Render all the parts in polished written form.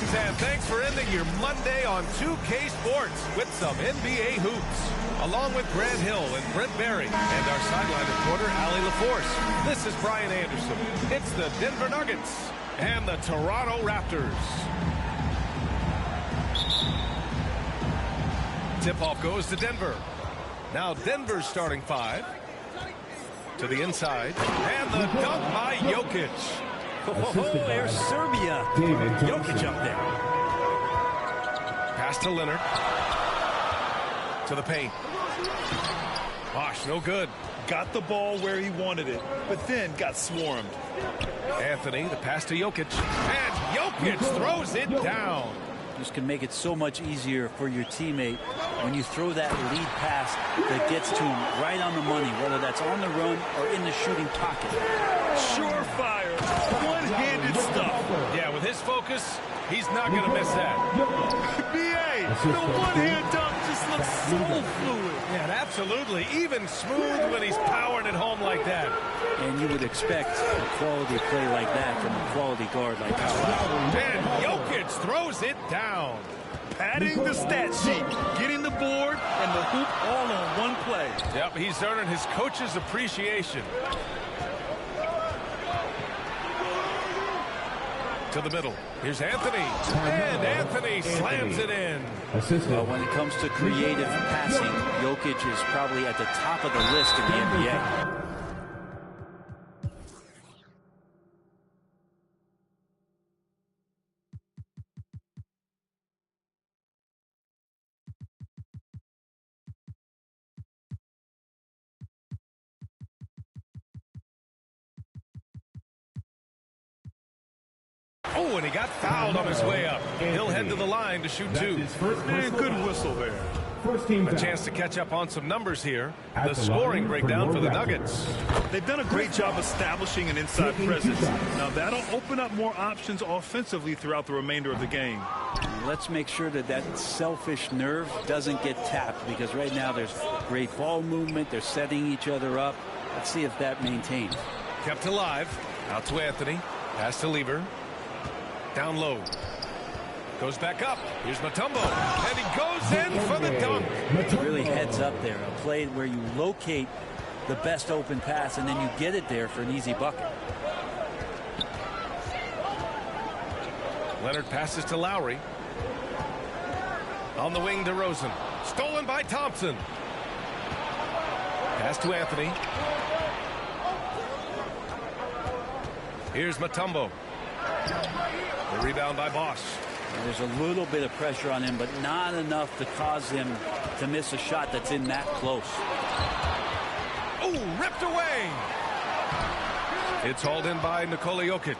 Greetings and thanks for ending your Monday on 2K Sports with some NBA hoops. Along with Grant Hill and Brent Berry and our sideline reporter, Allie LaForce. This is Brian Anderson. It's the Denver Nuggets and the Toronto Raptors. Tip-off goes to Denver. Now Denver's starting five. To the inside. And the dunk by Jokic. Oh, there's Serbia. Jokic up there. Pass to Leonard. To the paint. Bosh, no good. Got the ball where he wanted it, but then got swarmed. Anthony, the pass to Jokic. And Jokic throws it down. This can make it so much easier for your teammate when you throw that lead pass that gets to him right on the money, whether that's on the run or in the shooting pocket. Surefire, one-handed stuff. Yeah, with his focus, he's not going to miss that. B.A., the one-hand dunk just looks so fluid. Yeah, absolutely. Even smooth when he's powering it home like that. And you would expect a quality play like that from a quality guard like HiLL. And Jokic throws it down. Padding the stat sheet, getting the board and the hoop all on one play. Yep, he's earning his coach's appreciation. To the middle. Here's Anthony. And Anthony slams it in. Well, when it comes to creative passing, Jokic is probably at the top of the list in the NBA. Oh, and he got fouled on his way up. He'll head to the line to shoot two. Man, good whistle there. A chance to catch up on some numbers here. The scoring breakdown for the Nuggets. They've done a great job establishing an inside presence. Now that'll open up more options offensively throughout the remainder of the game. Let's make sure that that selfish nerve doesn't get tapped, because right now there's great ball movement. They're setting each other up. Let's see if that maintains. Kept alive. Out to Anthony. Pass to Lever. Down low. Goes back up. Here's Mutombo. And he goes in for the dunk. Really heads up there. A play where you locate the best open pass and then you get it there for an easy bucket. Leonard passes to Lowry. On the wing to Rosen. Stolen by Thompson. Pass to Anthony. Here's Mutombo. The rebound by Bosh. There's a little bit of pressure on him, but not enough to cause him to miss a shot that's in that close. Oh, ripped away. It's hauled in by Nikola Jokic.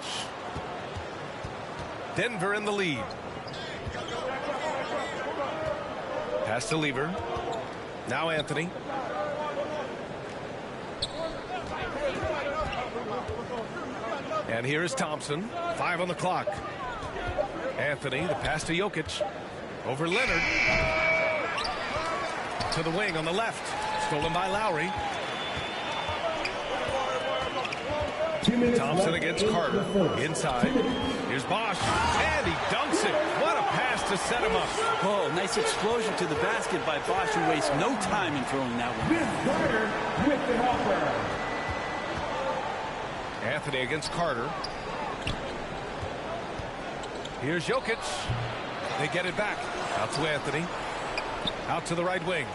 Denver in the lead. Pass to Lever. Now Anthony. And here is Thompson. 5 on the clock. Anthony, the pass to Jokic. Over Leonard. To the wing on the left. Stolen by Lowry. Thompson against Carter. Inside. Here's Bosh. And he dunks it. What a pass to set him up. Oh, nice explosion to the basket by Bosh, who wastes no time in throwing that one. Anthony against Carter. Here's Jokic. They get it back. Out to Anthony. Out to the right wing.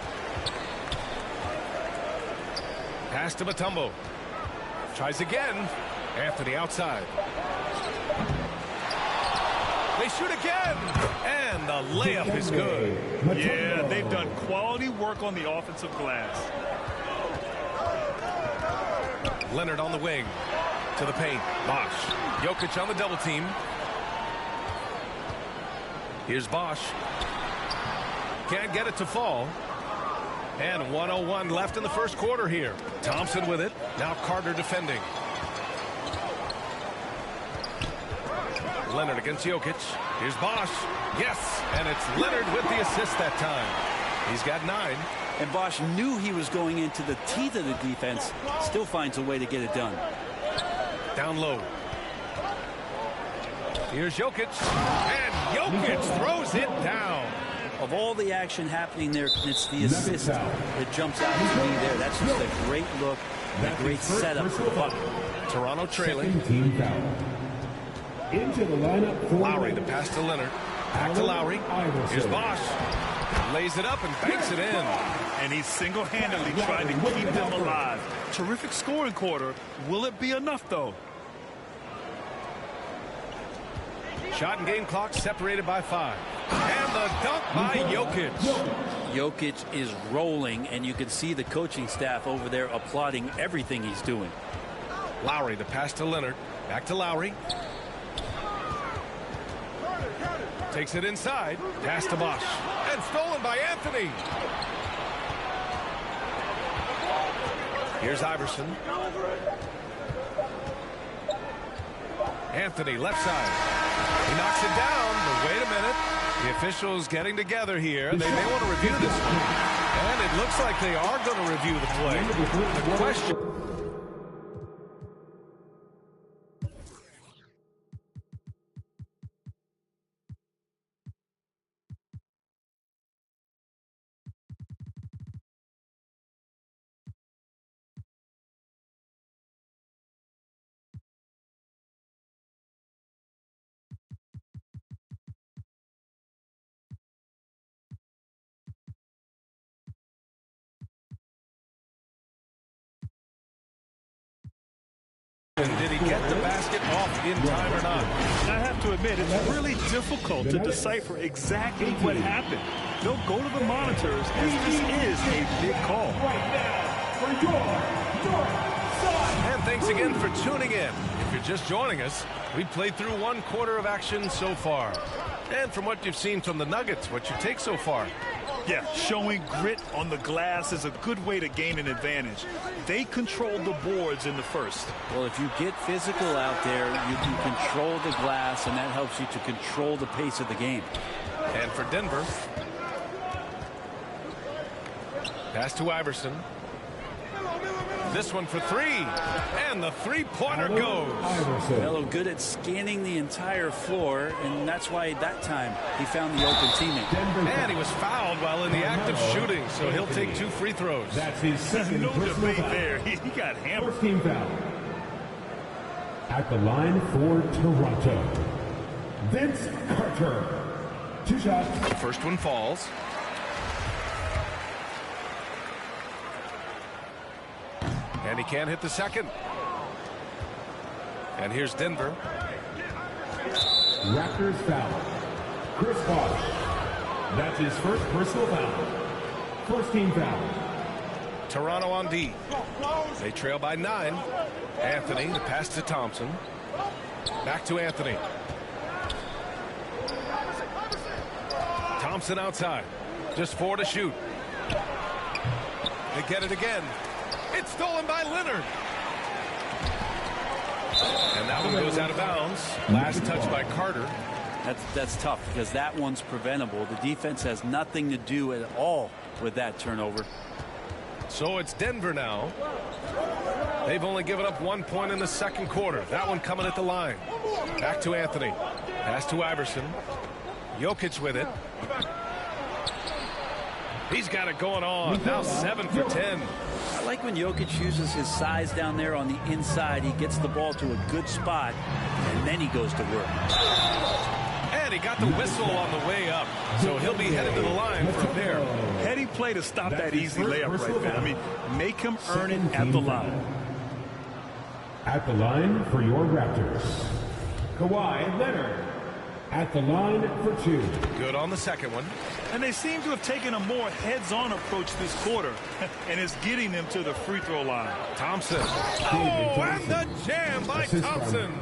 Pass to Mutombo. Tries again. Anthony outside. They shoot again. And the layup is good. Yeah, they've done quality work on the offensive glass. Leonard on the wing. To the paint. Bosh. Jokic on the double team. Here's Bosh. Can't get it to fall. And 1:01 left in the first quarter here. Thompson with it. Now Carter defending. Leonard against Jokic. Here's Bosh. Yes, and it's Leonard with the assist that time. He's got 9. And Bosh knew he was going into the teeth of the defense. Still finds a way to get it done. Down low. Here's Jokic. And Jokic throws it down. Of all the action happening there, it's the assist that jumps out to me there. That's just a great look and a great setup for the bucket. Toronto trailing. Team foul. Into the lineup for Lowry, the pass to Leonard. Back to Lowry. Here's Bosch. Lays it up and banks it in. And he's single-handedly trying to keep them alive. Terrific scoring quarter. Will it be enough, though? Shot and game clock separated by 5. And the dunk by Jokic. Jokic is rolling, and you can see the coaching staff over there applauding everything he's doing. Lowry, the pass to Leonard. Back to Lowry. Takes it inside. Pass to Bosch. And stolen by Anthony. Here's Iverson. Anthony, left side. He knocks it down, but wait a minute. The officials getting together here. They may want to review this one. And it looks like they are going to review the play. The question... Did he get the basket off in time or not? I have to admit, it's really difficult to decipher exactly what happened. They'll go to the monitors as this is a big call. And thanks again for tuning in. If you're just joining us, we've played through 1 quarter of action so far. And from what you've seen from the Nuggets, what's your take so far? Yeah, showing grit on the glass is a good way to gain an advantage. They controlled the boards in the first. Well, if you get physical out there, you can control the glass, and that helps you to control the pace of the game. And for Denver, pass to Iverson. This one for 3. And the three-pointer goes. Melo good at scanning the entire floor, and that's why that time he found the open teammate. And he was fouled while in the act of shooting, so he'll take 2 free throws. That's his second No personal debate foul. there. He got hammered. First team foul. At the line for Toronto, Vince Carter. 2 shots. The first one falls. And he can't hit the second. And here's Denver. Raptors foul. Chris Bosh. That's his first personal foul. First team foul. Toronto on D. They trail by 9. Anthony, the pass to Thompson. Back to Anthony. Thompson outside. Just 4 to shoot. They get it again. It's stolen by Leonard. And that one goes out of bounds. Last touch by Carter. That's tough because that one's preventable. The defense has nothing to do at all with that turnover. So it's Denver now. They've only given up 1 point in the second quarter. That one coming at the line. Back to Anthony. Pass to Iverson. Jokic with it. He's got it going on. Now 7 for 10. I like when Jokic uses his size down there on the inside. He gets the ball to a good spot, and then he goes to work. And he got the whistle on the way up. So he'll be headed to the line for a pair. Heady play to stop that easy layup right there. I mean, make him earn it at the line. At the line for your Raptors, Kawhi Leonard. At the line for 2. Good on the second one. And they seem to have taken a more heads-on approach this quarter, and it's getting them to the free throw line. Thompson. Oh, and the jam by Thompson.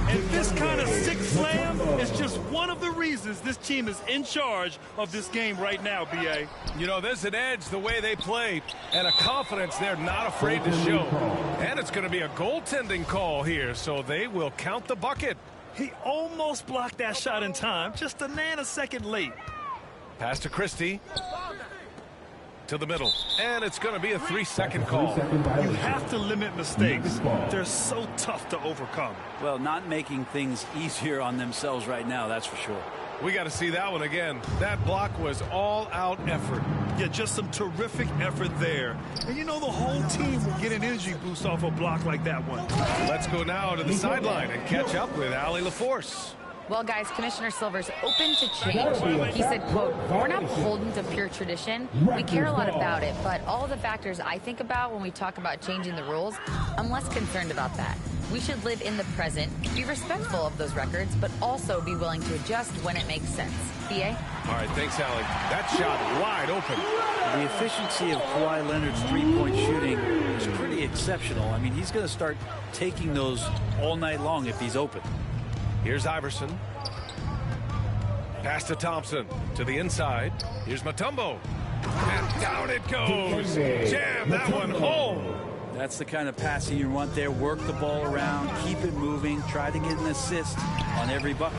And this kind of sick slam is just one of the reasons this team is in charge of this game right now, B.A. You know, there's an edge the way they play and a confidence they're not afraid to show. And it's going to be a goaltending call here, so they will count the bucket. He almost blocked that shot in time, just a nanosecond late. Pass to Christie. to the middle, and it's going to be a 3-second call. You have to limit mistakes. They're so tough to overcome. Well, not making things easier on themselves right now, that's for sure. We got to see that one again. That block was all-out effort. Yeah, just some terrific effort there. And you know the whole team will get an energy boost off a block like that one. Let's go now to the sideline and catch up with Allie LaForce. Well, guys, Commissioner Silver's open to change. He said, quote, "We're not beholden to pure tradition. We care a lot about it, but all of the factors I think about when we talk about changing the rules, I'm less concerned about that. We should live in the present, be respectful of those records, but also be willing to adjust when it makes sense." B.A.? All right, thanks, Allie. That shot wide open. The efficiency of Kawhi Leonard's three-point shooting is pretty exceptional. I mean, he's going to start taking those all night long if he's open. Here's Iverson. Pass to Thompson. To the inside. Here's Mutombo. And down it goes. Jam that one home. That's the kind of passing you want there. Work the ball around, keep it moving, try to get an assist on every bucket.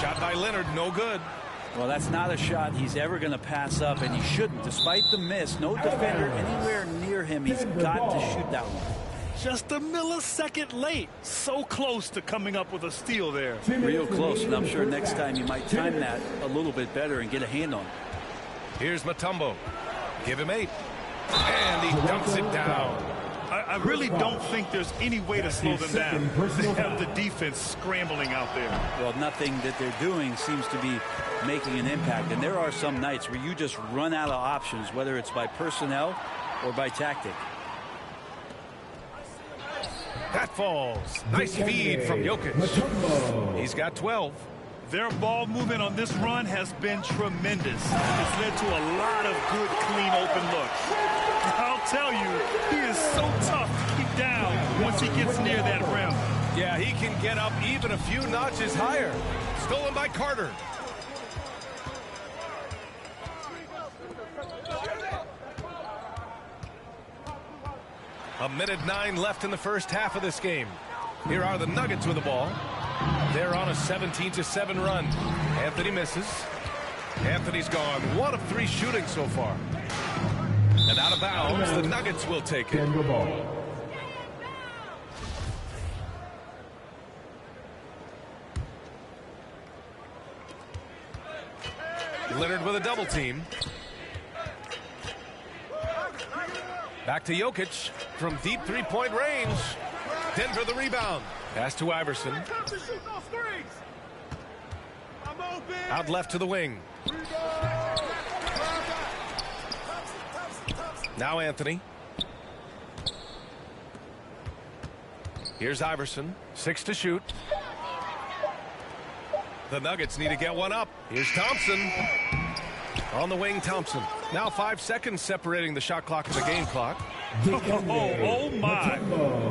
Shot by Leonard, no good. Well, that's not a shot he's ever going to pass up, and he shouldn't. Despite the miss, no defender anywhere near him. He's got to shoot that one. Just a millisecond late. So close to coming up with a steal there. Real close, and I'm sure next time he might time that a little bit better and get a hand on it. Here's Mutombo. Give him 8. And he dunks it down. I really don't think there's any way to slow them down. They have the defense scrambling out there. Well, nothing that they're doing seems to be making an impact. And there are some nights where you just run out of options, whether it's by personnel or by tactic. That falls. Nice feed from Jokic. He's got 12. Their ball movement on this run has been tremendous. It's led to a lot of good, clean, open looks. I'll tell you, he is so tough to keep down once he gets near that rim. Yeah, he can get up even a few notches higher. Stolen by Carter. A minute 9 left in the first half of this game. Here are the Nuggets with the ball. They're on a 17-7 run. Anthony misses. Anthony's gone 1 of 3 shooting so far. And out of bounds, the Nuggets will take it. Leonard with a double team. Back to Jokic from deep three-point range. Denver the rebound. Pass to Iverson. Out left to the wing. Now Anthony. Here's Iverson. 6 to shoot. The Nuggets need to get one up. Here's Thompson. On the wing, Thompson. Now 5 seconds separating the shot clock and the game clock. Oh my.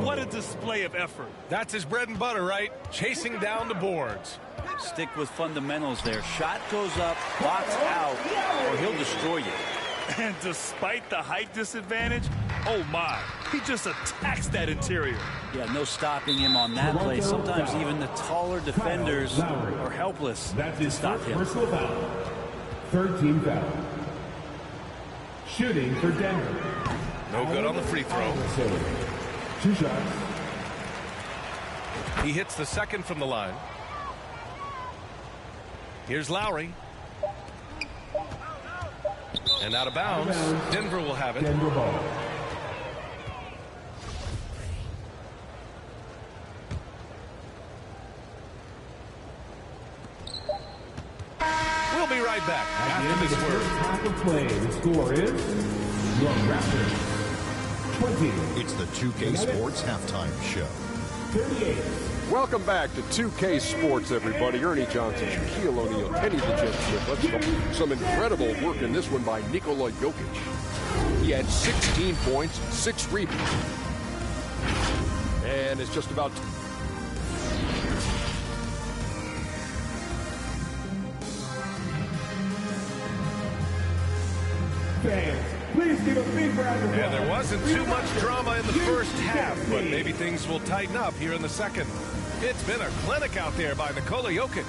What a display of effort. That's his bread and butter, right? Chasing down the boards. Stick with fundamentals there. Shot goes up, box out, or he'll destroy you. And despite the height disadvantage, oh my, he just attacks that interior. Yeah, no stopping him on that play. Sometimes even the taller defenders are helpless to stop him. Personal foul. 13 foul. Shooting for Denver. No good on the free throw. 2 shots. He hits the second from the line. Here's Lowry. And out of bounds. Denver will have it. Denver ball. We'll be right back after this word. Half of play. The score is your Raptors 20. It's the 2K Sports Halftime Show. 38. Welcome back to 2K Sports, everybody. Ernie Johnson, Shaquille O'Neal, Kenny the Jet Smith. Let's go. Some incredible work in this one by Nikola Jokic. He had 16 points, 6 rebounds. And it's just about... Fans, please give a big round of applause. And there wasn't too much drama in the first half, but maybe things will tighten up here in the second. It's been a clinic out there by Nikola Jokic.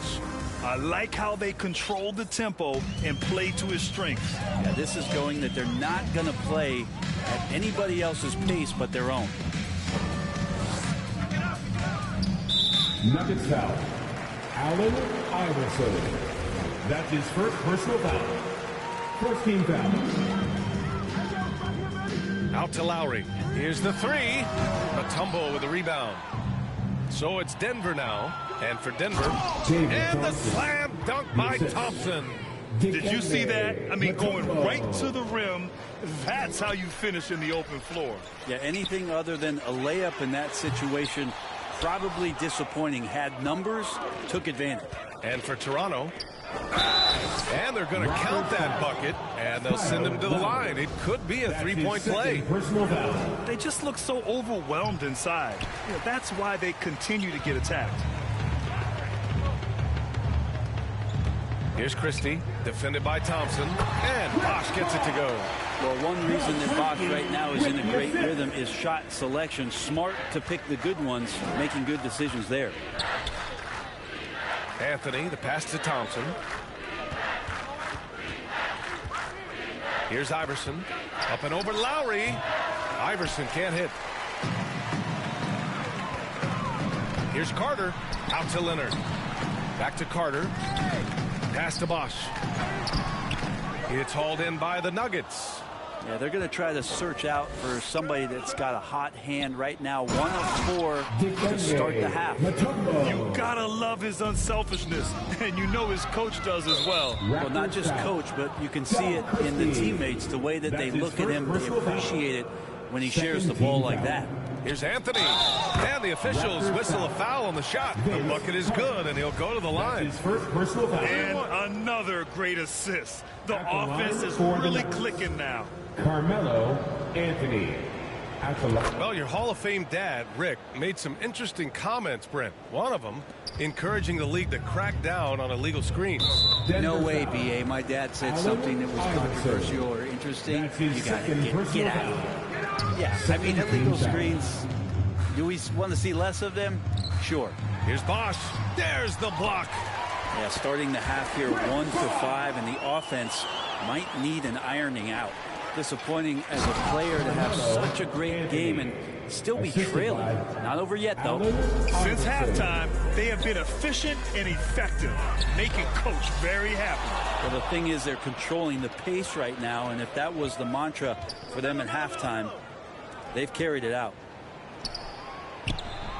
I like how they control the tempo and play to his strengths. Yeah, this is going that they're not going to play at anybody else's pace but their own. Nuggets foul. Allen Iverson. That's his first personal foul. First team foul. Out to Lowry. Here's the three. Mutombo with the rebound. So it's Denver now. And for Denver, and the slam dunk by Thompson. Did you see that? I mean, going right to the rim. That's how you finish in the open floor. Yeah, anything other than a layup in that situation, probably disappointing. Had numbers, took advantage. And for Toronto, and they're going to count that bucket, and they'll send him to the line. It could be a three-point play. They just look so overwhelmed inside. You know, that's why they continue to get attacked. Here's Christie, defended by Thompson, and Bosch gets it to go. Well, one reason that Bosch right now is in a great rhythm is shot selection. Smart to pick the good ones, making good decisions there. Anthony, the pass to Thompson. Here's Iverson, up and over Lowry. Iverson can't hit. Here's Carter, out to Leonard. Back to Carter. Pass to Bosch. It's hauled in by the Nuggets. Yeah, they're going to try to search out for somebody that's got a hot hand right now. 1 of 4 to start the half. You gotta love his unselfishness, and you know his coach does as well. Well, not just coach, but you can see it in the teammates, the way that they look at him. They appreciate it when he shares the ball like that. Here's Anthony, and the officials whistle a foul on the shot. The bucket is good, and he'll go to the line. And another great assist. The offense is really clicking now. Carmelo Anthony. Well, your Hall of Fame dad, Rick, made some interesting comments, Brent. One of them, encouraging the league to crack down on illegal screens. No way, B.A. My dad said something that was controversial or interesting. You got to get out of here. Yeah, I mean, illegal screens, do we want to see less of them? Sure. Here's Bosch. There's the block. Yeah, starting the half here 1-5, and the offense might need an ironing out. Disappointing as a player to have such a great game and still be trailing. Not over yet, though. Since halftime, they have been efficient and effective, making Coach very happy. Well, the thing is, they're controlling the pace right now, and if that was the mantra for them at halftime, they've carried it out.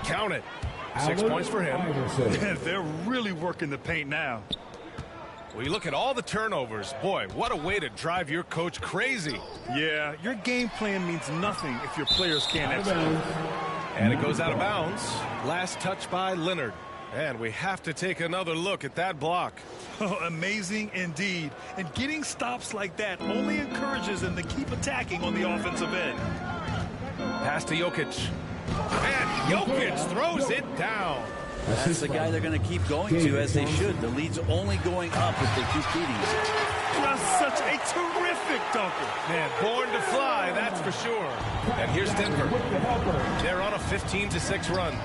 Count it. 6 points for him. They're really working the paint now. Well, you look at all the turnovers. Boy, what a way to drive your coach crazy. Yeah, your game plan means nothing if your players can't execute. And it goes out of bounds. Last touch by Leonard. And we have to take another look at that block. Oh, amazing indeed. And getting stops like that only encourages them to keep attacking on the offensive end. Pass to Jokic. And Jokic throws it down. That's the guy they're going to keep going to, as they should. The lead's only going up if they keep beating us. Just such a terrific dunker. Man, born to fly, that's for sure. And here's Denver. They're on a 15-6 run.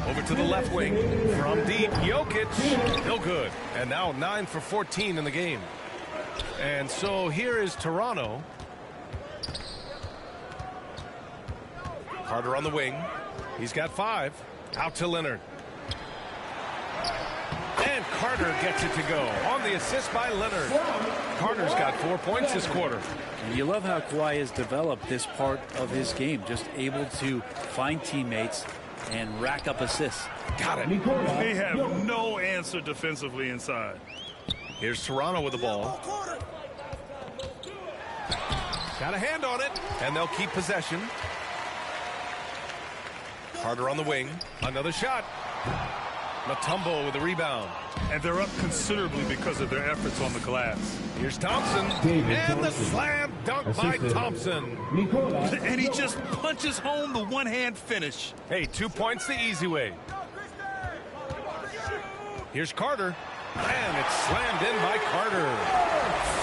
Over to the left wing. From deep, Jokic. No good. And now 9 for 14 in the game. And so here is Toronto. Carter on the wing. He's got 5. Out to Leonard. And Carter gets it to go. On the assist by Leonard. Carter's got 4 points this quarter. And you love how Kawhi has developed this part of his game. Just able to find teammates and rack up assists. Got it. They have no answer defensively inside. Here's Toronto with the ball. Got a hand on it. And they'll keep possession. Carter on the wing. Another shot. Mutombo with the rebound. And they're up considerably because of their efforts on the glass. Here's Thompson. And the slam dunk by Thompson. And he just punches home the one-hand finish. Hey, 2 points the easy way. Here's Carter. And it's slammed in by Carter.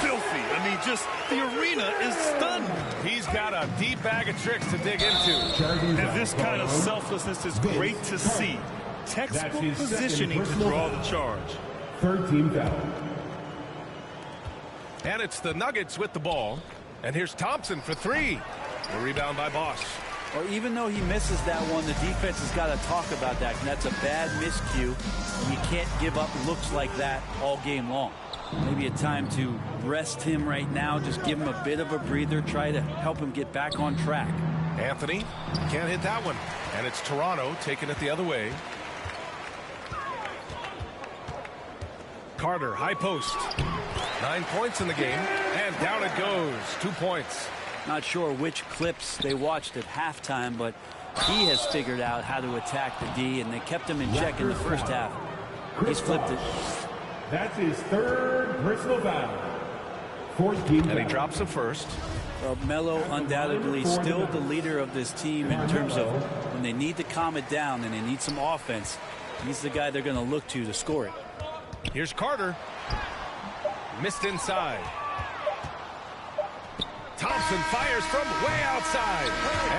Filthy. I mean, just the arena is stunned. He's got a deep bag of tricks to dig into. And this kind of selflessness is great to see. textbook positioning to draw the charge. Third team foul. And it's the Nuggets with the ball. And here's Thompson for three. The rebound by Bosch. Well, even though he misses that one, the defense has got to talk about that. And that's a bad miscue. And you can't give up looks like that all game long. Maybe a time to rest him right now. Just give him a bit of a breather. Try to help him get back on track. Anthony can't hit that one. And it's Toronto taking it the other way. Carter, high post. 9 points in the game. And down it goes. 2 points. Not sure which clips they watched at halftime, but he has figured out how to attack the D, and they kept him in check in the first half. He's flipped it. That's his third personal foul. 14. And he drops the first. Well, Melo undoubtedly still the leader of this team in terms of when they need to calm it down and they need some offense. He's the guy they're going to look to score it. Here's Carter. Missed inside. Thompson fires from way outside.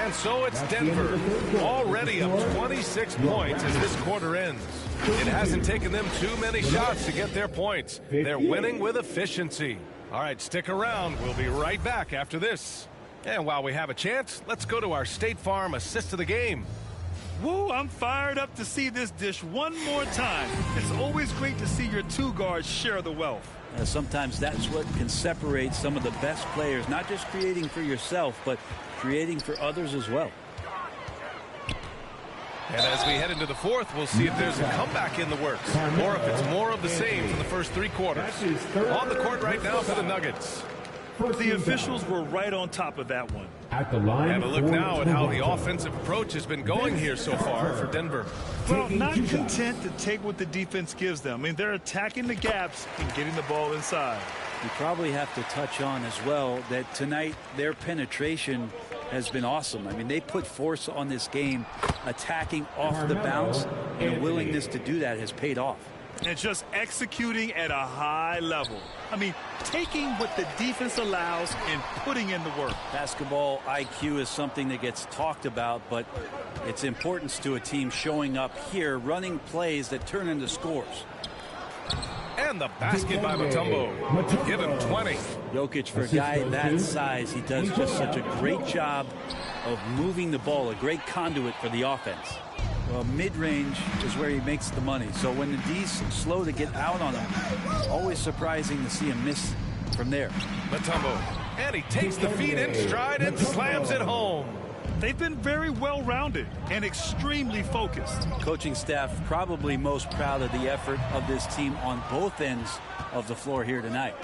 And so it's Denver. Already up 26 points as this quarter ends. It hasn't taken them too many shots to get their points. They're winning with efficiency. All right, stick around. We'll be right back after this. And while we have a chance, let's go to our State Farm assist of the game. Woo, I'm fired up to see this dish one more time. It's always great to see your two guards share the wealth. Sometimes that's what can separate some of the best players, not just creating for yourself, but creating for others as well. And as we head into the fourth, we'll see if there's a comeback in the works or if it's more of the same from the first 3 quarters. On the court right now for the Nuggets. The officials were right on top of that one. At the line. And a look now at how the offensive approach has been going here so far for Denver. Well, not content to take what the defense gives them. I mean, they're attacking the gaps and getting the ball inside. You probably have to touch on as well that tonight their penetration has been awesome. I mean, they put force on this game, attacking off the bounce, and the willingness to do that has paid off. And just executing at a high level. I mean, taking what the defense allows and putting in the work. Basketball IQ is something that gets talked about, but its importance to a team showing up here, running plays that turn into scores. And the basket by Mutombo. Give him 20. Jokic, for a guy that size, he does just such a great job of moving the ball, a great conduit for the offense. Well, mid-range is where he makes the money. So when the D's slow to get out on him, always surprising to see him miss from there. Mutombo. And he takes the feet in stride and slams it home. They've been very well-rounded and extremely focused. Coaching staff probably most proud of the effort of this team on both ends of the floor here tonight.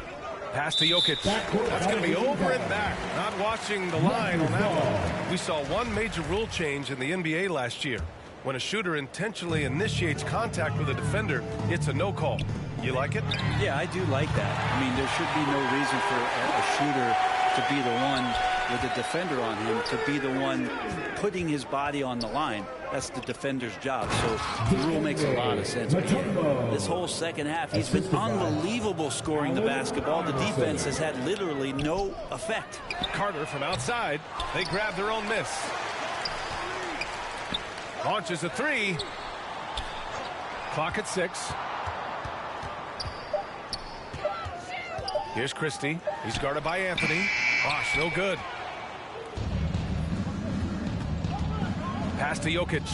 Pass to Jokic. That's going to be over and back. Not watching the line on that one. We saw one major rule change in the NBA last year. When a shooter intentionally initiates contact with a defender, it's a no call. You like it? Yeah, I do like that. I mean, there should be no reason for a shooter to be the one with a defender on him, to be the one putting his body on the line. That's the defender's job. So the rule makes a lot of sense. This whole second half, he's been unbelievable scoring the basketball. The defense has had literally no effect. Carter from outside. They grab their own miss. Launches a 3. Clock at 6. Here's Christie. He's guarded by Anthony. Bosch, no good. Pass to Jokic.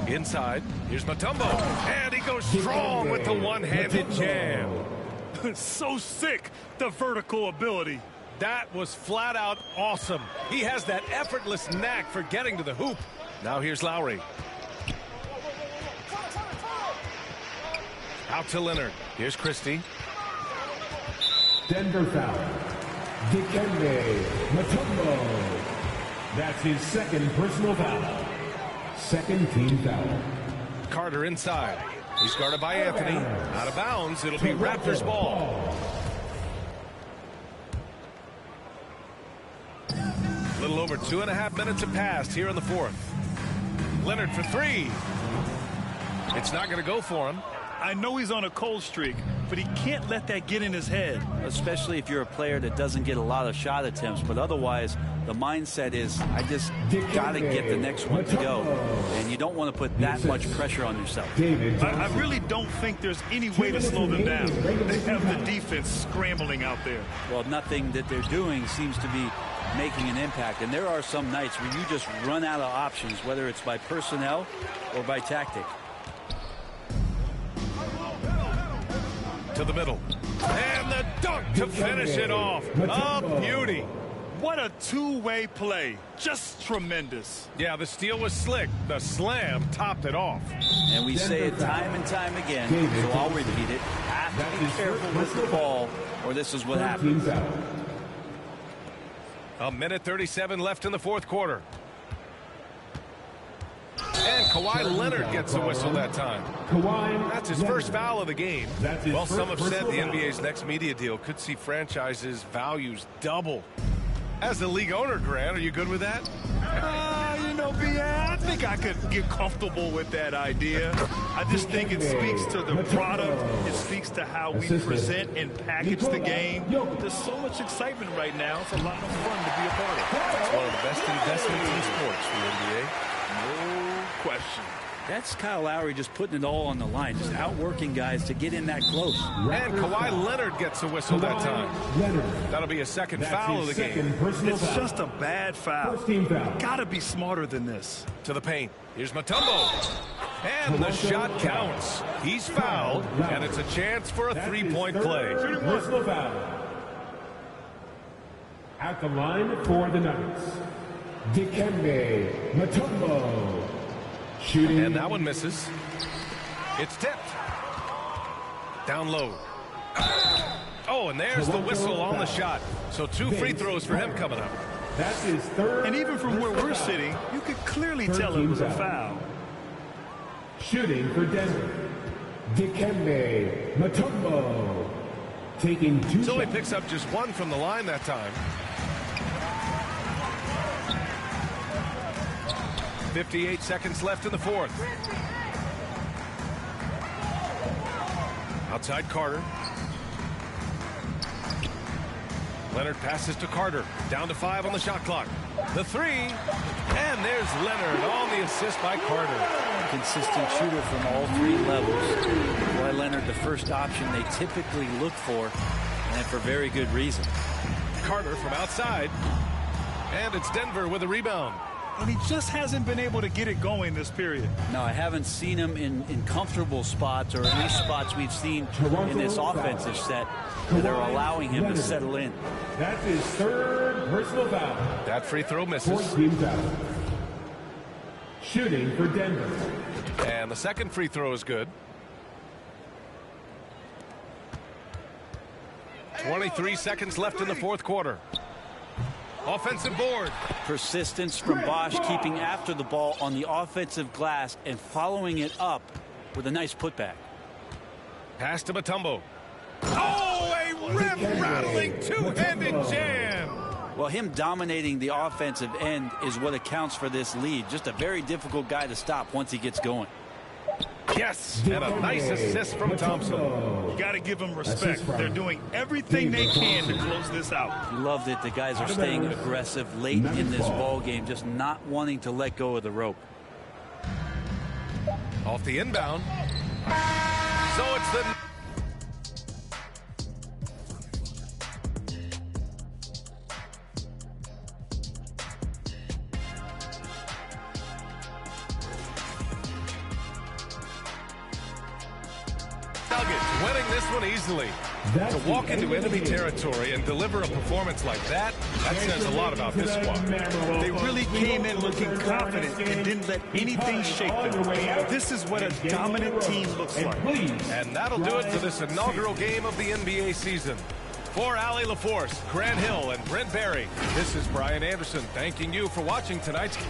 Inside. Here's Mutombo. And he goes strong with the one-handed jam. So sick, the vertical ability. That was flat out awesome. He has that effortless knack for getting to the hoop. Now here's Lowry. Out to Leonard. Here's Christie. Denver foul. Dikembe Mutombo. That's his second personal foul. Second team foul. Carter inside. He's guarded by Anthony. Out of bounds. It'll be Raptors ball. A little over 2.5 minutes have passed here in the fourth. Leonard for 3. It's not going to go for him. I know he's on a cold streak, but he can't let that get in his head. Especially if you're a player that doesn't get a lot of shot attempts, but otherwise the mindset is, I just got to get the next one to go. And you don't want to put that much pressure on yourself. I really don't think there's any way to slow them down. They have the defense scrambling out there. Well, nothing that they're doing seems to be making an impact. And there are some nights where you just run out of options, whether it's by personnel or by tactic. To the middle. And the dunk to finish it off. A beauty. What a two-way play. Just tremendous. Yeah, the steal was slick. The slam topped it off. And we say it time and time again, so I'll repeat it. Have to be careful with the ball, or this is what happens. A minute 37 left in the fourth quarter. And Kawhi Leonard gets a whistle that time. That's his first foul of the game. Well, some have said the NBA's next media deal could see franchises' values double. As the league owner, Grant, are you good with that? You know, I think I could get comfortable with that idea. I just think it speaks to the product. It speaks to how we present and package the game. There's so much excitement right now. It's a lot of fun to be a part of. It's one of the best investments in sports for the NBA. No question. That's Kyle Lowry just putting it all on the line, just outworking guys to get in that close. And Kawhi Leonard gets a whistle that time. That'll be a second foul of the game. It's just a bad foul. Gotta be smarter than this. To the paint. Here's Mutombo. And the shot counts. He's fouled, and it's a chance for a three-point play. Personal foul. At the line for the Nuggets, Dikembe Mutombo. Shooting. And that one misses. It's tipped. Down low. Oh, and there's the whistle on the shot. So 2 free throws for him coming up. That's his third. And even from where we're sitting, you could clearly tell it was a foul. Shooting for Denver, Dikembe Mutombo. Taking 2 So he shots. picks up just 1 from the line that time. 58 seconds left in the fourth. Outside Carter. Leonard passes to Carter. Down to 5 on the shot clock. The 3. And there's Leonard on the assist by Carter. Consistent shooter from all 3 levels. Kawhi Leonard, the first option they typically look for, and for very good reason. Carter from outside. And it's Denver with a rebound. And he just hasn't been able to get it going this period. No, I haven't seen him in comfortable spots, or at least spots we've seen in this offensive set that are allowing him to settle in. That's his third personal foul. That free throw misses. 14 foul. Shooting for Denver. And the second free throw is good. 23 seconds left in the fourth quarter. Offensive board. Persistence from Bosch, keeping after the ball on the offensive glass and following it up with a nice putback. Pass to Mutombo. Oh, a rim-rattling two-handed jam. Well, him dominating the offensive end is what accounts for this lead. Just a very difficult guy to stop once he gets going. Yes, and a nice assist from Thompson. You got to give them respect. They're doing everything they can to close this out. You love that the guys are staying aggressive late in this ball game, just not wanting to let go of the rope. Off the inbound. So it's the... winning this one easily. To walk into enemy territory and deliver a performance like that, that says a lot about this squad. They really came in looking confident and didn't let anything shake them. This is what a dominant team looks like. And that'll do it for this inaugural game of the NBA season. For Allie LaForce, Grant Hill, and Brent Barry, this is Brian Anderson thanking you for watching tonight's game.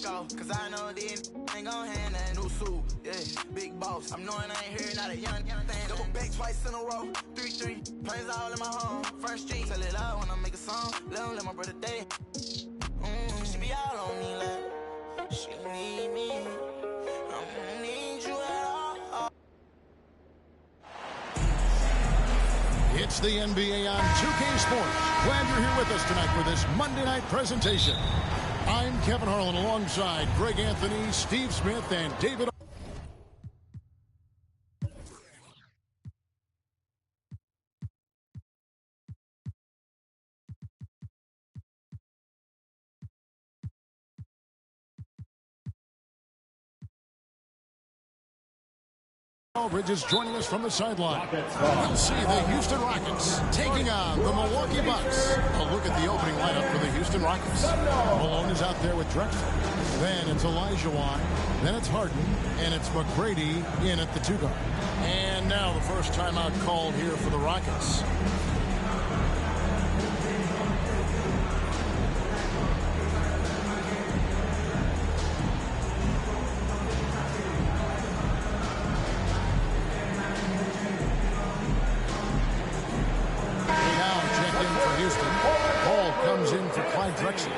off, cause I know these ain't gon' hand that new suit. Yeah, big boss. I'm knowing I ain't here, not a young thing. Double back twice in a row, 3-3. Planes all in my home. First street, tell it loud when I make a song. Let my brother day. She be all on me like she need me. I don't need you at all. It's the NBA on 2K Sports. Glad you're here with us tonight for this Monday night presentation. I'm Kevin Harlan alongside Greg Anthony, Steve Smith, and David. Bridges joining us from the sideline. You'll see the Houston Rockets taking on the Milwaukee Bucks. A look at the opening lineup for the Houston Rockets. Malone is out there with Drexler. Then it's Olajuwon. Then it's Harden. And it's McGrady in at the 2-guard. And now the first timeout called here for the Rockets. In for Clyde Drexler.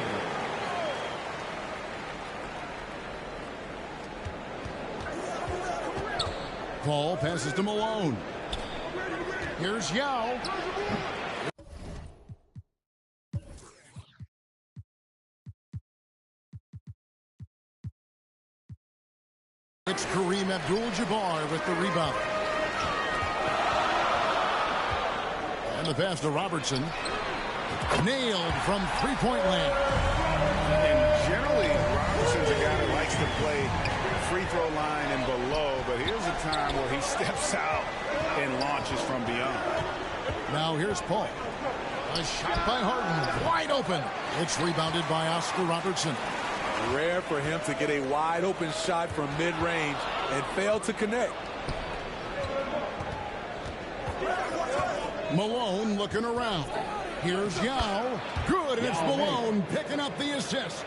Paul passes to Malone. Here's Yao. It's Kareem Abdul-Jabbar with the rebound. And the pass to Robertson. Nailed from three-point land. And generally, Robertson's a guy that likes to play free throw line and below, but here's a time where he steps out and launches from beyond. Now here's Paul. A shot by Harden, wide open. It's rebounded by Oscar Robertson. Rare for him to get a wide open shot from mid-range and fail to connect. Malone looking around. Here's Yao. Good, and it's Malone picking up the assist.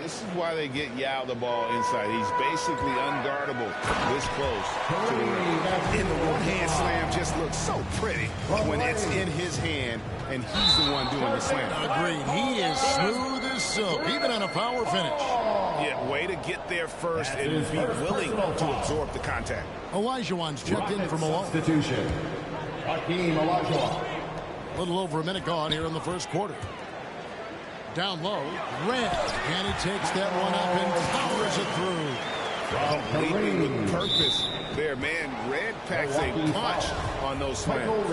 This is why they get Yao the ball inside. He's basically unguardable this close to the rim. In the hand slam just looks so pretty when it's in his hand and he's the one doing the slam. Agreed. He is smooth as silk, even on a power finish. Yeah, way to get there first and be willing to absorb the contact. Olajuwon's checked in for Malone. Substitution. Hakeem Olajuwon. A little over a minute gone here in the first quarter. Down low, Red. And he takes that one up and powers it through. Completely with purpose there, man. Red packs a punch on those slams.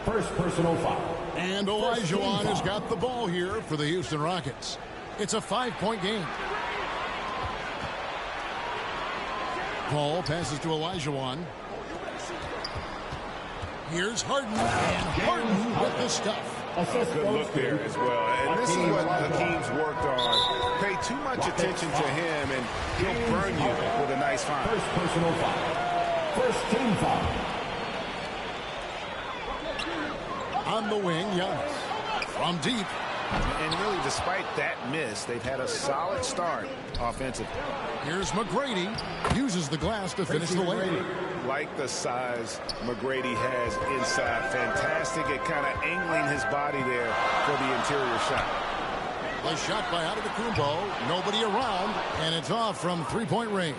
First personal foul. And Olajuwon has got the ball here for the Houston Rockets. It's a 5-point game. Paul passes to Olajuwon. Here's Harden, and Harden with the stuff. Good look there as well. And this is what Hakeem's worked on. Pay too much attention to him, and he'll burn you with a nice find. First personal foul. First team foul. On the wing, Giannis. From deep. And really, despite that miss, they've had a solid start offensively. Here's McGrady. Uses the glass to finish the lane. Like the size McGrady has inside. Fantastic at kind of angling his body there for the interior shot. A shot by Antetokounmpo. Nobody around, and it's off from three-point range.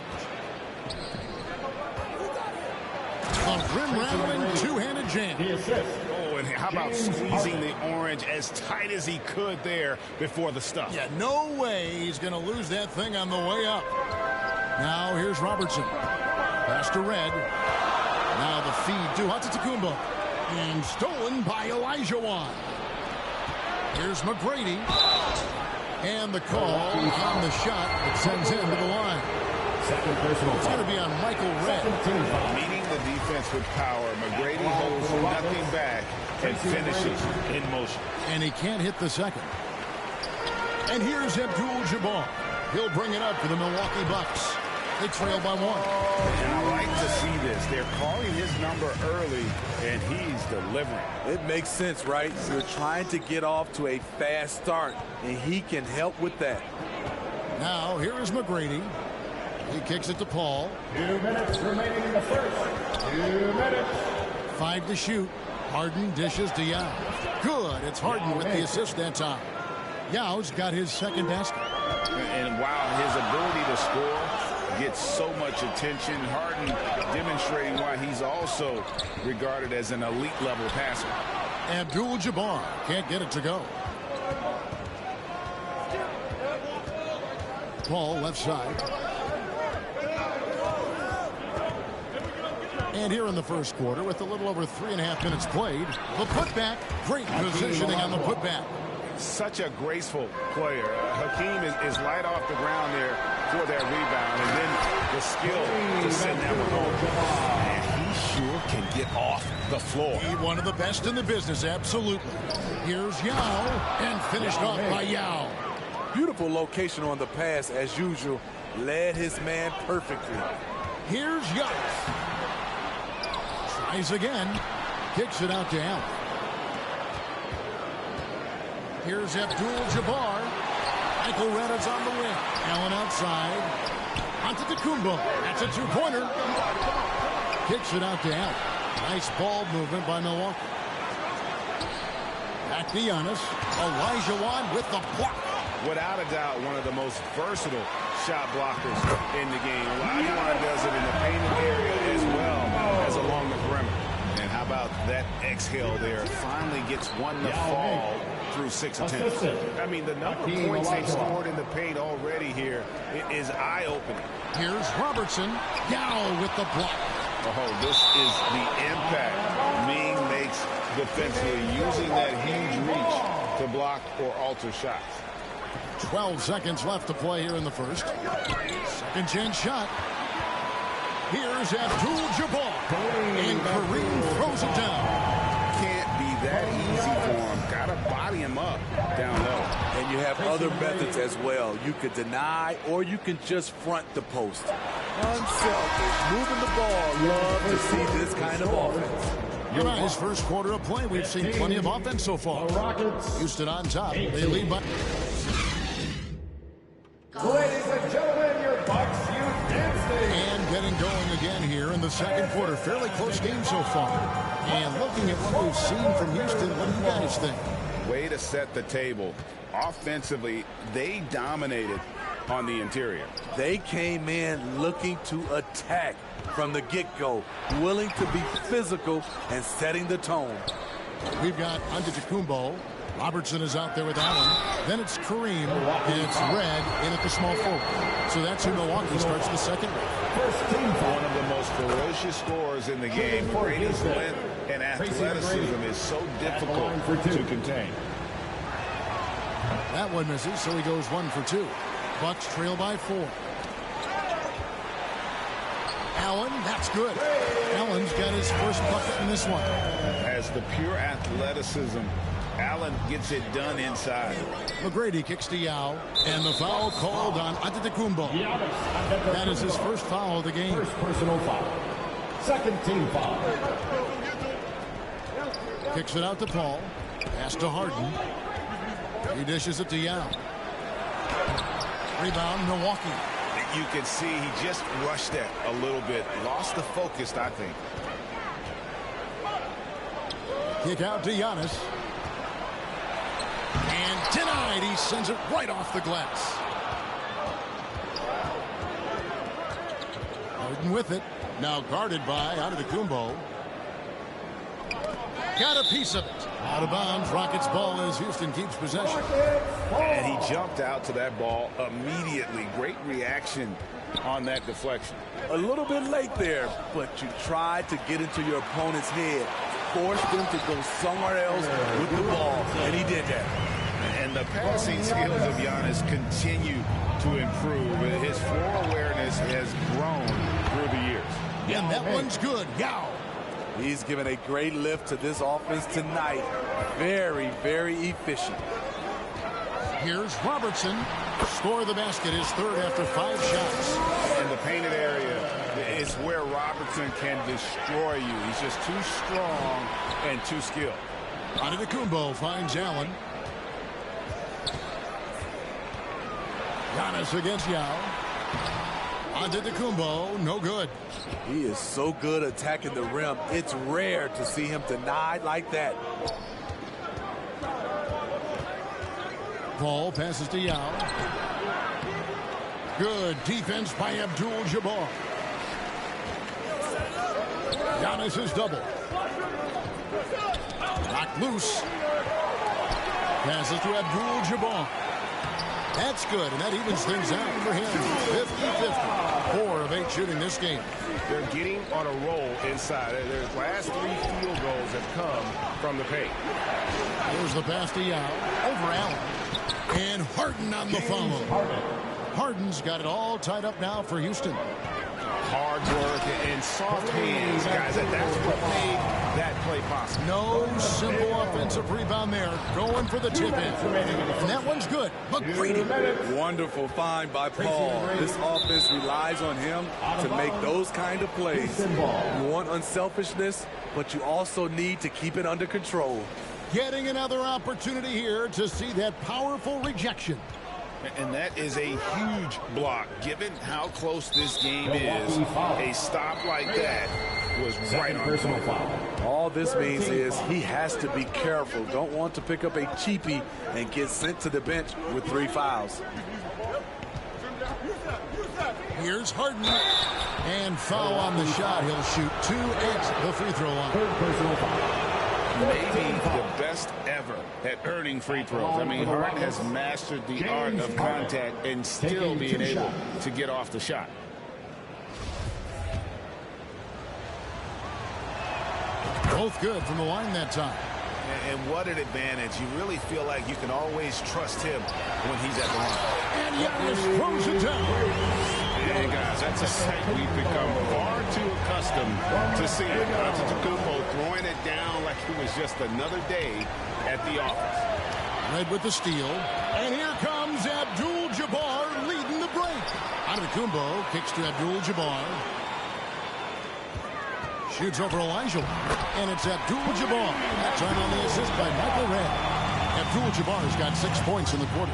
A rim-rattling two-handed jam. Oh, and how about squeezing the orange as tight as he could there before the stuff? Yeah, no way he's going to lose that thing on the way up. Now here's Robertson. Pass to Red. Now the feed to Antetokounmpo. And stolen by Olajuwon. Here's McGrady. And the call on the shot that sends him to the line. Second personal It's going to be on Michael Red. Meeting the defense with power. McGrady holds nothing back and finishes in motion. And he can't hit the second. And here's Abdul-Jabbar. He'll bring it up for the Milwaukee Bucks. They trail by 1. And I like to see this. They're calling his number early, and he's delivering. It makes sense, right? You're trying to get off to a fast start, and he can help with that. Now, here is McGrady. He kicks it to Paul. 2 minutes remaining in the first. 2 minutes. 5 to shoot. Harden dishes to Yao. Good. It's Harden with the assist that time. Yao's got his second basket. And wow, his ability to score gets so much attention. Harden demonstrating why he's also regarded as an elite level passer. Abdul-Jabbar can't get it to go. Paul left side. And here in the first quarter, with a little over 3.5 minutes played, the putback, great positioning on the putback. Such a graceful player. Hakeem is light off the ground there for that rebound, and then the skill to send that one home. And he sure can get off the floor. He's one of the best in the business, absolutely. Here's Yao, and finished off by Yao. Beautiful location on the pass, as usual. Led his man perfectly. Here's Giannis. Tries again. Kicks it out to Allen. Here's Abdul-Jabbar. Michael Reddit's on the wing. Allen outside. Antetokounmpo. That's a two-pointer. Kicks it out to Allen. Nice ball movement by Milwaukee. Back to Giannis. Elijah Wan with the block. Without a doubt, one of the most versatile shot blockers in the game. Elijah Wan does it in the painted area as well as along the perimeter. And how about that exhale there? Finally gets one to fall through 6 attempts. I mean, the number of points they've scored in the paint already here is eye-opening. Here's Robertson. Yao with the block. Oh, this is the impact Ming makes defensively, using that huge reach to block or alter shots. 12 seconds left to play here in the first. Second chance shot. Here's Abdul-Jabbar. And Kareem throws it down. Can't be that easy for him. Got to body him up down low. And you have other methods as well. You could deny or you can just front the post. Unselfish, moving the ball. Love to see this kind of offense. His first quarter of play, we've seen plenty of offense so far. Houston on top. They lead by... Ladies and gentlemen, your Bucks Youth Dance Day. And getting going again here in the second quarter. Fairly close game so far. And looking at what we've seen from Houston, what do you guys think? Way to set the table. Offensively, they dominated on the interior. They came in looking to attack from the get-go, willing to be physical and setting the tone. We've got Antetokounmpo. Robertson is out there with Allen. Then it's Kareem, and it's Red in at the small forward. So that's who Milwaukee starts the second with. One of the most ferocious scorers in the game. Brady's length and athleticism is so difficult to contain. That one misses, so he goes 1 for 2. Bucks trail by 4. Allen, that's good. Allen's got his first bucket in this one. As the pure athleticism, Allen gets it done inside. McGrady kicks to Yao, and the foul called on Antetokounmpo. That is his first foul of the game. First personal foul. Second team foul. Kicks it out to Paul. Pass to Harden. He dishes it to Yao. Rebound, Milwaukee. You can see he just rushed that a little bit. Lost the focus, I think. Kick out to Giannis. And denied. He sends it right off the glass. Harden with it. Now guarded by Antetokounmpo. Got a piece of it. Out of bounds. Rockets ball as Houston keeps possession. And he jumped out to that ball immediately. Great reaction on that deflection. A little bit late there, but you tried to get into your opponent's head. Forced them to go somewhere else with the ball, and he did that. And the passing skills of Giannis continue to improve. His floor awareness has grown through the years. And that one's good. Yao. He's given a great lift to this offense tonight. Very, very efficient. Here's Robertson. Score the basket, his third after 5 shots. And the painted area is where Robertson can destroy you. He's just too strong and too skilled. Antetokounmpo finds Allen. Giannis against Yao. Antetokounmpo, no good. He is so good attacking the rim. It's rare to see him denied like that. Paul passes to Yao. Good defense by Abdul-Jabbar. Giannis is double. Knocked loose. Passes to Abdul-Jabbar. That's good, and that evens things out for him. 50-50. 4 of 8 shooting this game. They're getting on a roll inside. Their last 3 field goals have come from the paint. Here's the pass to Yao. Over Allen. And Harden on the follow. Harden's got it all tied up now for Houston. Hard work and soft hands, guys. That's what made that play possible. No simple offensive rebound there. Going for the tip in. And that one's good. McGrady. Wonderful find by Paul. This offense relies on him to make those kind of plays. You want unselfishness, but you also need to keep it under control. Getting another opportunity here to see that powerful rejection. And that is a huge block. Given how close this game is, a stop like that was right on point. All this means is he has to be careful. Don't want to pick up a cheapie and get sent to the bench with 3 fouls. Here's Harden. And foul on the shot. He'll shoot 2 at the free throw line. Maybe the best ever at earning free throws. I mean, Harden has mastered the art of contact and still being able to get off the shot. Both good from the line that time. And what an advantage. You really feel like you can always trust him when he's at the line. And Giannis throws it down. Yeah, guys, that's a sight we've become far too accustomed to seeing. Antetokounmpo throwing it down like it was just another day at the office. Red with the steal. And here comes Abdul-Jabbar leading the break. Antetokounmpo kicks to Abdul-Jabbar. Shoots over Elijah. And it's Abdul-Jabbar. That time on the assist by Michael Red. Abdul-Jabbar's got 6 points in the quarter.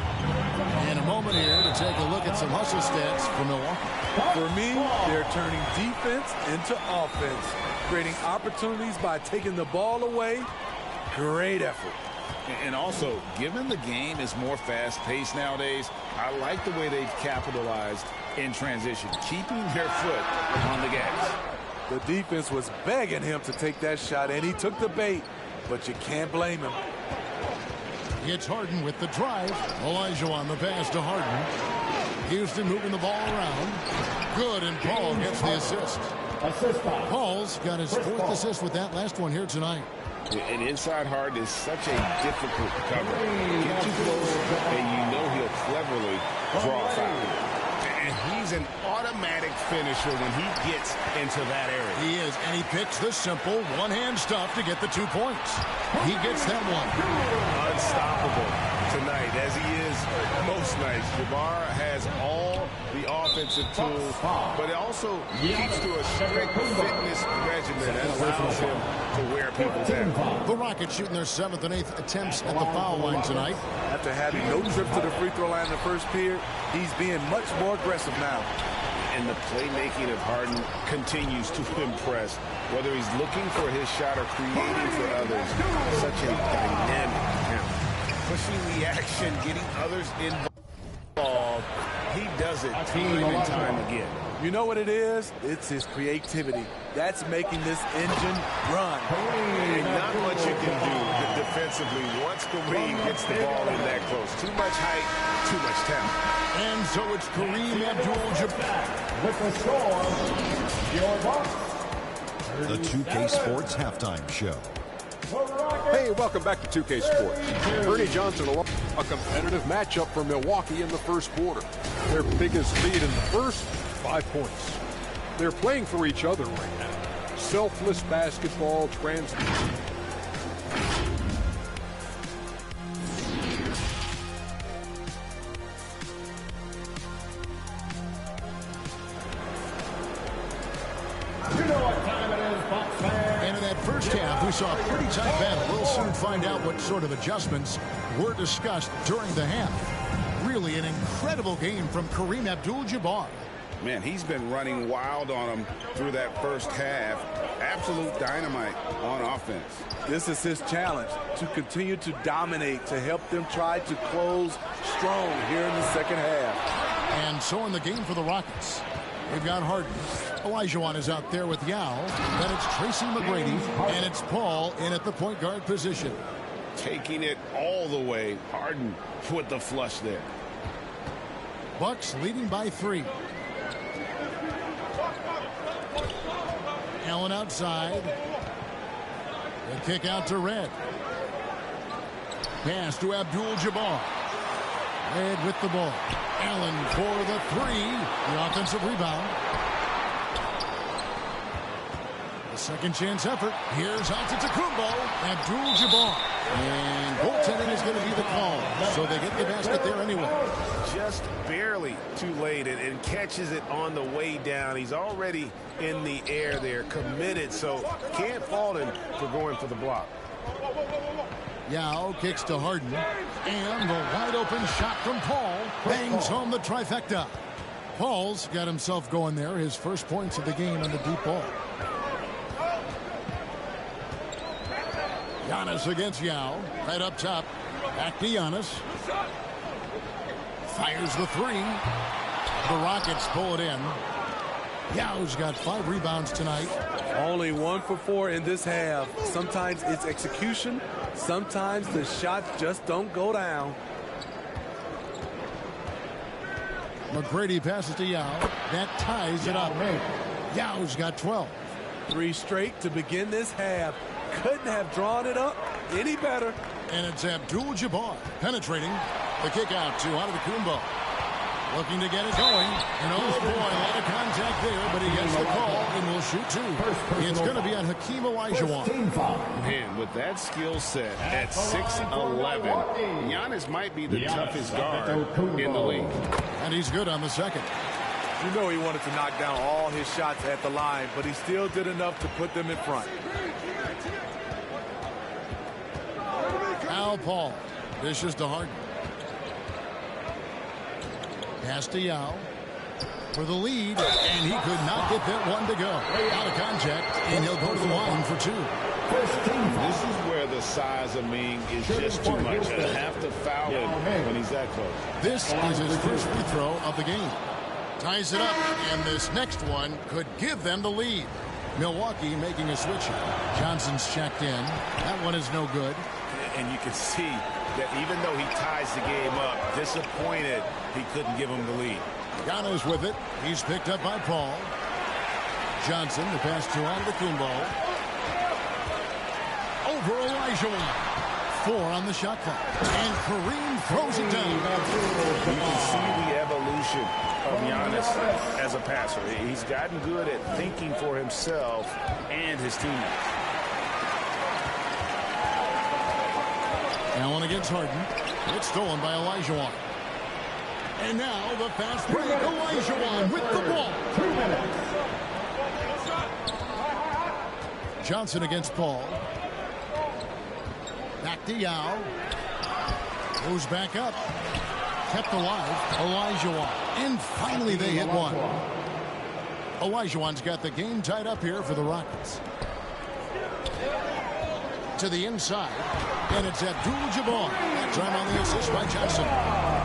And a moment here to take a look at some hustle stats for Milwaukee. For me, they're turning defense into offense, creating opportunities by taking the ball away. Great effort. And also, given the game is more fast-paced nowadays, I like the way they've capitalized in transition, keeping their foot on the gas. The defense was begging him to take that shot, and he took the bait, but you can't blame him. It's Harden with the drive. Elijah on the pass to Harden. Houston moving the ball around. Good, and Paul gets the assist. Paul's got his 4th assist with that last one here tonight. And inside Harden is such a difficult cover. Get too close, and you know he'll cleverly draw a foul. And he's an automatic finisher when he gets into that area. He is, and he picks the simple one-hand stuff to get the 2 points. He gets that one. Unstoppable tonight, as he is most nights. Jabbar has all the offensive tools, but it also keeps to a strict fitness regimen that allows him to wear people down. The Rockets shooting their 7th and 8th attempts at the foul line tonight. After having no trip to the free throw line in the first period, he's being much more aggressive now. And the playmaking of Harden continues to impress. Whether he's looking for his shot or creating for others, such a dynamic talent. Pushing the action, getting others involved. He does it time and time again. You know what it is? It's his creativity. That's making this engine run. And not much you can do defensively once Kareem gets the ball in that close. Too much height, too much talent. And so it's Kareem Abdul-Jabbar with the score. The 2K Sports Halftime Show. Hey, welcome back to 2K Sports. Ernie Johnson along a competitive matchup for Milwaukee in the first quarter. Their biggest lead in the first, 5 points. They're playing for each other right now. Selfless basketball transition. And in that first half, we saw a pretty tight battle. We'll soon find out what sort of adjustments were discussed during the half. Really an incredible game from Kareem Abdul-Jabbar. Man, he's been running wild on him through that first half. Absolute dynamite on offense. This is his challenge, to continue to dominate, to help them try to close strong here in the second half. And so in the game for the Rockets, they've got Harden. Olajuwon is out there with Yao. Then it's Tracy McGrady, and it's Paul in at the point guard position. Taking it all the way. Harden with the flush there. Bucks leading by 3. Allen outside. The kick out to Red. Pass to Abdul-Jabbar. Red with the ball. Allen for the 3. The offensive rebound. The second chance effort. Here's Antetokounmpo. Abdul-Jabbar. And goaltending is going to be the call. So they get the basket there anyway. Just barely too late and catches it on the way down. He's already in the air there, committed, so can't fault him for going for the block. Yao kicks to Harden. And the wide open shot from Paul bangs home the trifecta. Paul's got himself going there. His first points of the game on the deep ball. Giannis against Yao. Right up top. Back to Giannis. Fires the 3. The Rockets pull it in. Yao's got 5 rebounds tonight. Only 1 for 4 in this half. Sometimes it's execution. Sometimes the shots just don't go down. McGrady passes to Yao. That ties it up. Yao's got 12. 3 straight to begin this half. Couldn't have drawn it up any better. And it's Abdul-Jabbar penetrating. The kick out to Antetokounmpo. Looking to get it going. And oh boy, a lot of contact there, but he gets the call and will shoot 2. It's going to be on Hakeem Olajuwon. Man, with that skill set at 6'11", Giannis might be the toughest guard in the league. And he's good on the second. You know he wanted to knock down all his shots at the line, but he still did enough to put them in front. Al Paul dishes to Harden. Pass to Yao for the lead, and he could not get that one to go. Out of contact, and he'll go to the line for 2. This is where the size of Ming is just too much. You have to foul him when he's that close. This is his first free throw of the game. Ties it up, and this next one could give them the lead. Milwaukee making a switch. Johnson's checked in. That one is no good. And you can see that even though he ties the game up, disappointed he couldn't give him the lead. Giannis with it. He's picked up by Paul. Johnson, the pass to Antetokounmpo. Over Olajuwon. 4 on the shot clock. And Kareem throws it down. You can see the evolution of Giannis as a passer. He's gotten good at thinking for himself and his teammates. Allen against Harden. It's stolen by Olajuwon. And now the fast break. Olajuwon with the ball. 2 minutes. Johnson against Paul. Back to Yao. Goes back up. Kept alive. Olajuwon. And finally they hit one. Olajuwon's got the game tied up here for the Rockets. To the inside. And it's Abdul-Jabbar. That time on the assist by Johnson.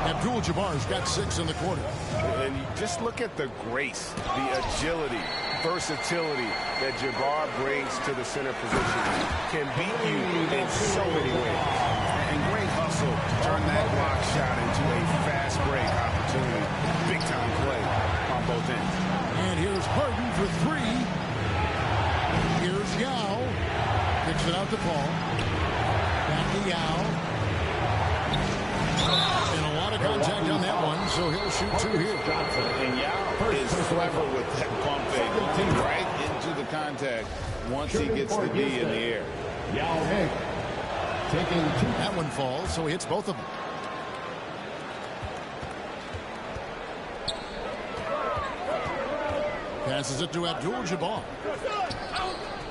Abdul-Jabbar's got 6 in the quarter. And you just look at the grace, the agility, versatility that Jabbar brings to the center position. Can beat you in so many ways. And great hustle turned that block shot into a fast break opportunity. Big time play on both ends. And here's Harden for 3. Here's Yao. Kicks it out to Paul. Back to Yao. And a lot of contact on that one, so he'll shoot 2 here. And Yao is clever with that pump fake. Right into the contact once he gets the D in the air. Yao Ming taking 2. That one falls, so he hits both of them. Passes it to Abdul-Jabbar.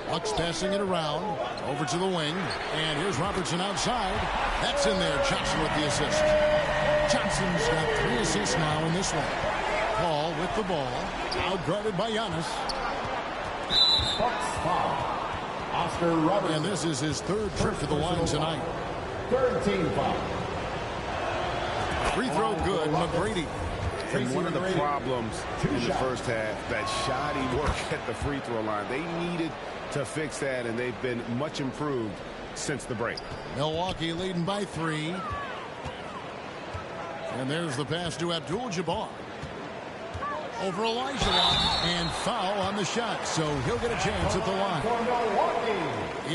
Bucks passing it around. Over to the wing. And here's Robertson outside. That's in there. Johnson with the assist. Johnson's got 3 assists now in this one. Paul with the ball. Outguarded by Giannis. Bucks foul. Oscar Robertson. And this is his 3rd trip to the line tonight. 3rd team foul. Free throw good, McGrady. And one of the problems in the first half, that shoddy work at the free throw line. They needed to fix that, and they've been much improved since the break. Milwaukee leading by 3. And there's the pass to Abdul-Jabbar. Over Olajuwon, and foul on the shot, so he'll get a chance at the line.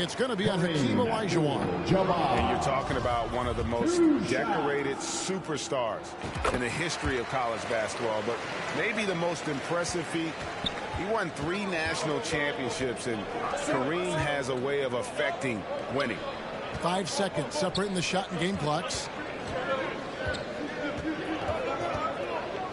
It's going to be on Hakeem Olajuwon. And you're talking about one of the most decorated superstars in the history of college basketball, but maybe the most impressive feat. He won 3 national championships, and Kareem has a way of affecting winning. 5 seconds separating the shot and game clocks.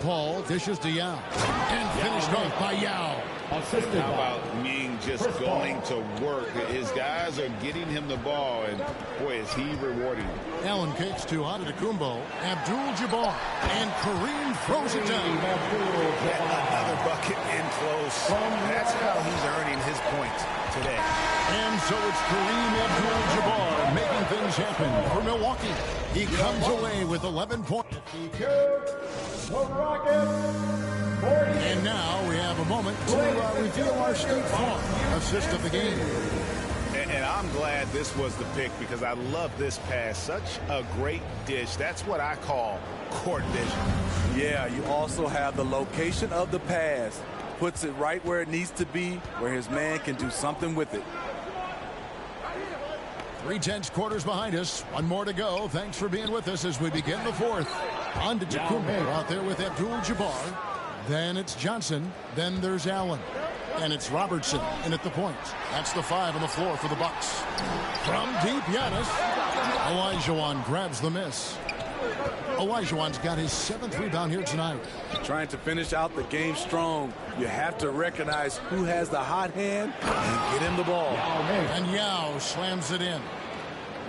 Paul dishes to Yao. And finished off by Yao. How about Ming just going to work? His guys are getting him the ball, and boy, is he rewarding him. Allen kicks to Antetokounmpo. Abdul-Jabbar. And Kareem throws it down. Another bucket in close. That's how he's earning his points today. And so it's Kareem Abdul-Jabbar making things happen for Milwaukee. He comes away with 11 points. And now we have a moment to reveal our State Farm assist of the game. And I'm glad this was the pick because I love this pass. Such a great dish. That's what I call court vision. Yeah, you also have the location of the pass. Puts it right where it needs to be, where his man can do something with it. 3/10 quarters behind us. One more to go. Thanks for being with us as we begin the 4th. Antetokounmpo out there with Abdul-Jabbar. Then it's Johnson. Then there's Allen. And it's Robertson in at the point. That's the 5 on the floor for the Bucks. From deep, Giannis. Olajuwon grabs the miss. Olajuwon's got his 7th rebound here tonight. Trying to finish out the game strong. You have to recognize who has the hot hand and get him the ball. And Yao slams it in.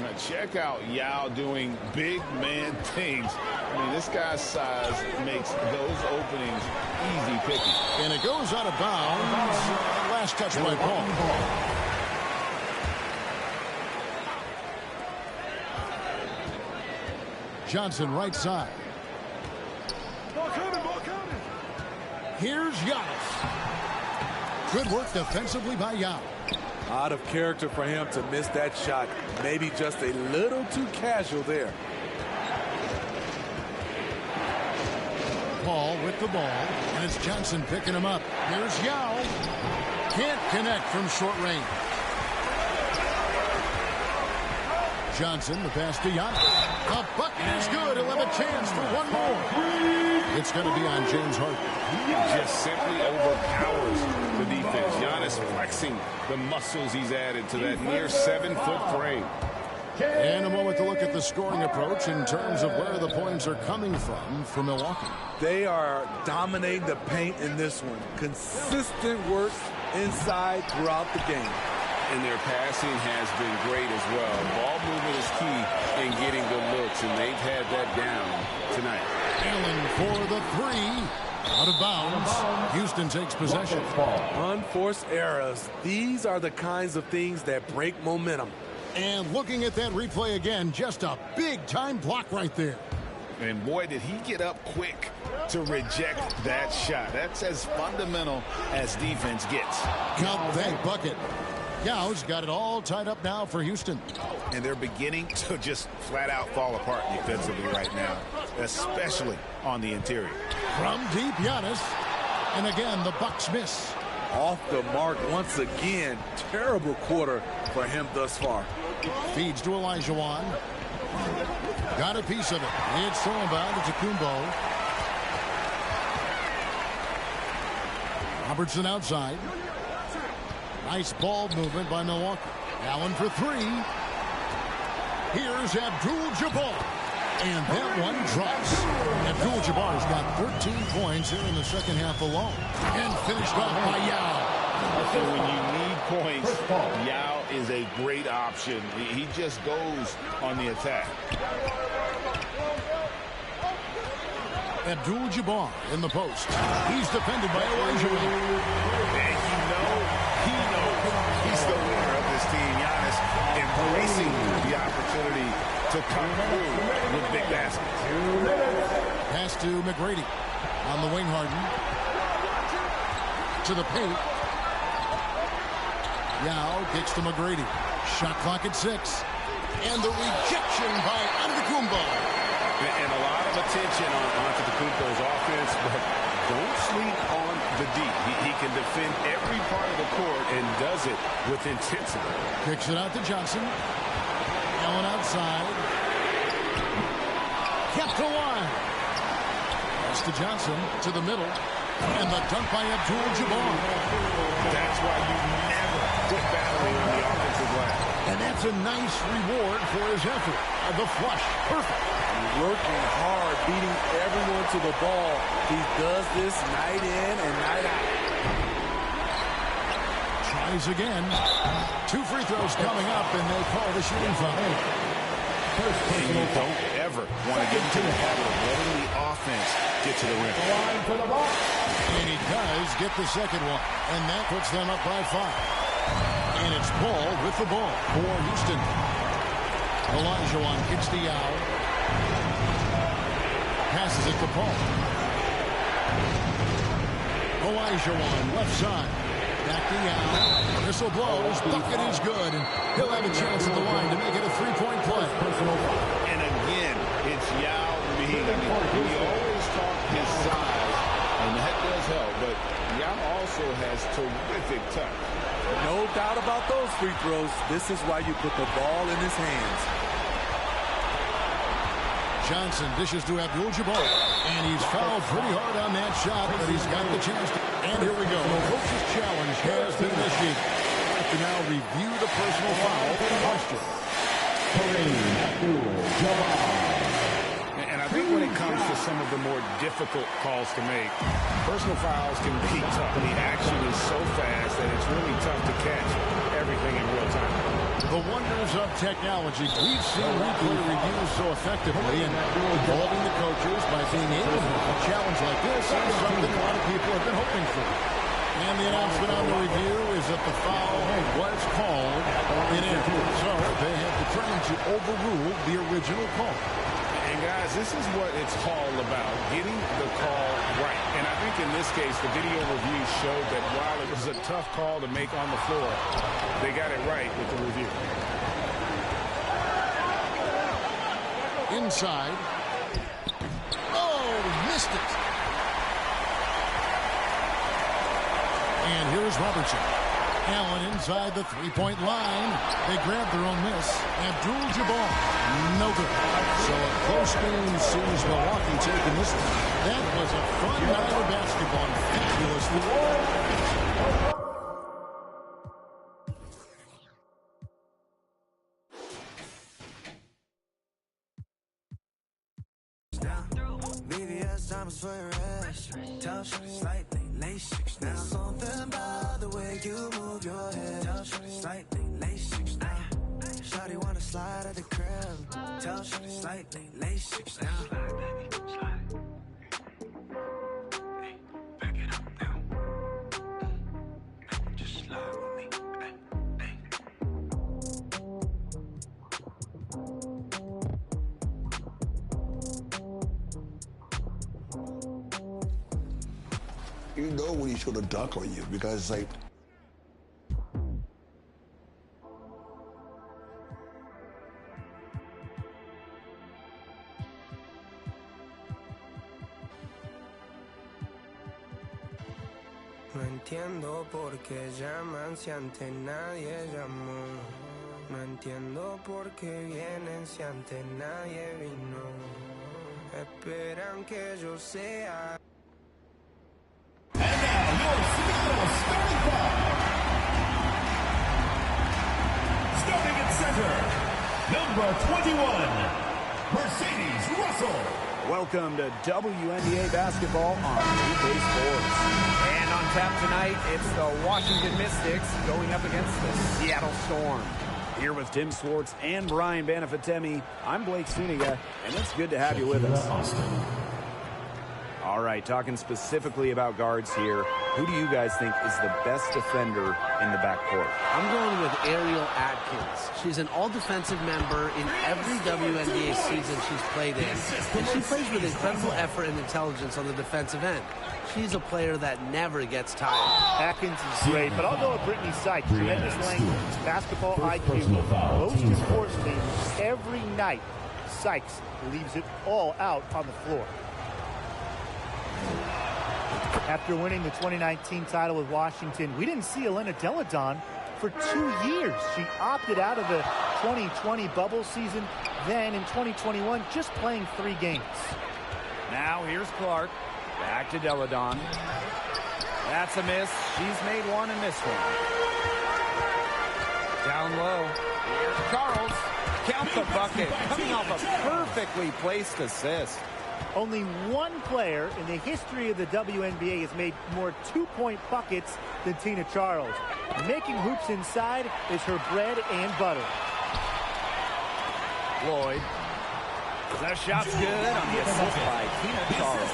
Now check out Yao doing big man things. I mean, this guy's size makes those openings easy picking. And it goes out of bounds. Last touch by Paul. Johnson right side. Here's Giannis. Good work defensively by Yao. Out of character for him to miss that shot. Maybe just a little too casual there. Paul with the ball, and it's Johnson picking him up. Here's Yao. Can't connect from short range. Johnson, the pass to Giannis. A bucket is good. He'll have a chance for one more. It's going to be on James Harden. He just simply overpowers the defense. Giannis flexing the muscles he's added to that near 7-foot frame. And a moment to look at the scoring approach in terms of where the points are coming from for Milwaukee. They are dominating the paint in this one. Consistent work inside throughout the game. And their passing has been great as well. Ball movement is key in getting good looks, and they've had that down tonight. Allen for the 3. Out of bounds. Houston takes possession. Unforced errors. These are the kinds of things that break momentum. And looking at that replay again, just a big-time block right there. And boy, did he get up quick to reject that shot. That's as fundamental as defense gets. Count that bucket. Yao's got it all tied up now for Houston. And they're beginning to just flat-out fall apart defensively right now, especially on the interior. From deep, Giannis. And again, the Bucks miss. Off the mark once again. Terrible quarter for him thus far. Feeds to Olajuwon. Got a piece of it. It's thrown back to Antetokounmpo. Robertson outside. Nice ball movement by Milwaukee. Allen for 3. Here's Abdul-Jabbar. And that one drops. Abdul-Jabbar's got 13 points here in the second half alone. And finished off by Yao. So when you need points, Yao is a great option. He just goes on the attack. Abdul-Jabbar in the post. He's defended by Elijah. And he knows he's the leader of this team. Giannis embracing the opportunity to come through with big baskets. Pass to McGrady on the wing. Harden to the paint. Yao kicks to McGrady. Shot clock at 6. And the rejection by Antetokounmpo. And a lot of attention on Antetokounmpo's offense, but don't sleep on the D. He can defend every part of the court and does it with intensity. Kicks it out to Johnson. Allen outside. Kept to one. Pass to Johnson to the middle. And the dunk by Abdul-Jabbar. That's why you never quit battling on the offensive glass. And that's a nice reward for his effort. The flush. Perfect. Working hard, beating everyone to the ball. He does this night in and night out. Tries again. 2 free throws coming up, and they call the shooting foul. And you don't ever want to get into the habit of letting the offense get to the rim. And he does get the second one, and that puts them up by 5. And it's Paul with the ball for Houston. Olajuwon kicks to Yao. Passes it to Paul. Olajuwon left side. Back to Yao. Whistle blows. Bucket is good. And he'll have a chance at the line to make it a 3-point play. And again, it's Yao Ming. We always talk his size, and that does help. But Yao also has terrific touch. No doubt about those free throws. This is why you put the ball in his hands. Johnson dishes to Abdul-Jabbar, and he's fouled pretty hard on that shot, but he's got the chance to. And here we go. The coach's challenge has been initiated. I'd like to now review the personal foul in question. And I think when it comes to some of the more difficult calls to make, personal fouls can be tough. The action is so fast that it's really tough to catch everything in real time. The wonders of technology. We've seen replay reviews so effectively and involving the coaches by being able to make a challenge like this is something a lot of people have been hoping for. And the announcement on the review is that the foul was called in end. So they have determined to overrule the original call. And guys, this is what it's all about, getting the call right. And I think in this case, the video review showed that while it was a tough call to make on the floor, they got it right with the review. Inside. Oh, missed it. And here's Robertson. Allen inside the three-point line. They grab their own miss. Abdul-Jabbar, no good. So a close game sees Milwaukee taking this one. That was a fun night of basketball. Fabulous. For your rest, touch slightly, lace now. Something about the way you move your head. Touch slightly, lace now. Shawty wanna slide at the crib. Touch slightly, lace now. Back it up now. Just slide with me. You know when he's going to dunk on you because it's like. No entiendo por qué llaman si antes nadie llamó. No entiendo por qué vienen si antes nadie vino. Esperan que yo sea. Starting at center, number 21, Mercedes Russell. Welcome to WNBA basketball on 2K Sports. And on tap tonight, it's the Washington Mystics going up against the Seattle Storm. Here with Tim Swartz and Brian Banafitemi, I'm Blake Suniga, and it's good to have you with us. All right, talking specifically about guards here, who do you guys think is the best defender in the backcourt? I'm going with Ariel Atkins. She's an all-defensive member in every WNBA season she's played in, and she plays with incredible effort and intelligence on the defensive end. She's a player that never gets tired. Atkins is great, but I'll go with Brittany Sykes. Tremendous length, basketball IQ, most importantly, every night, Sykes leaves it all out on the floor. After winning the 2019 title with Washington, we didn't see Elena Delle Donne for 2 years. She opted out of the 2020 bubble season, then in 2021, just playing 3 games. Now here's Clark. Back to Delle Donne. That's a miss. She's made one and missed one. Down low. Here's Charles. Count the bucket. Coming off a perfectly placed assist. Only one player in the history of the WNBA has made more 2-point buckets than Tina Charles. Making hoops inside is her bread and butter. Lloyd. The shot's good on the assist by Tina Charles.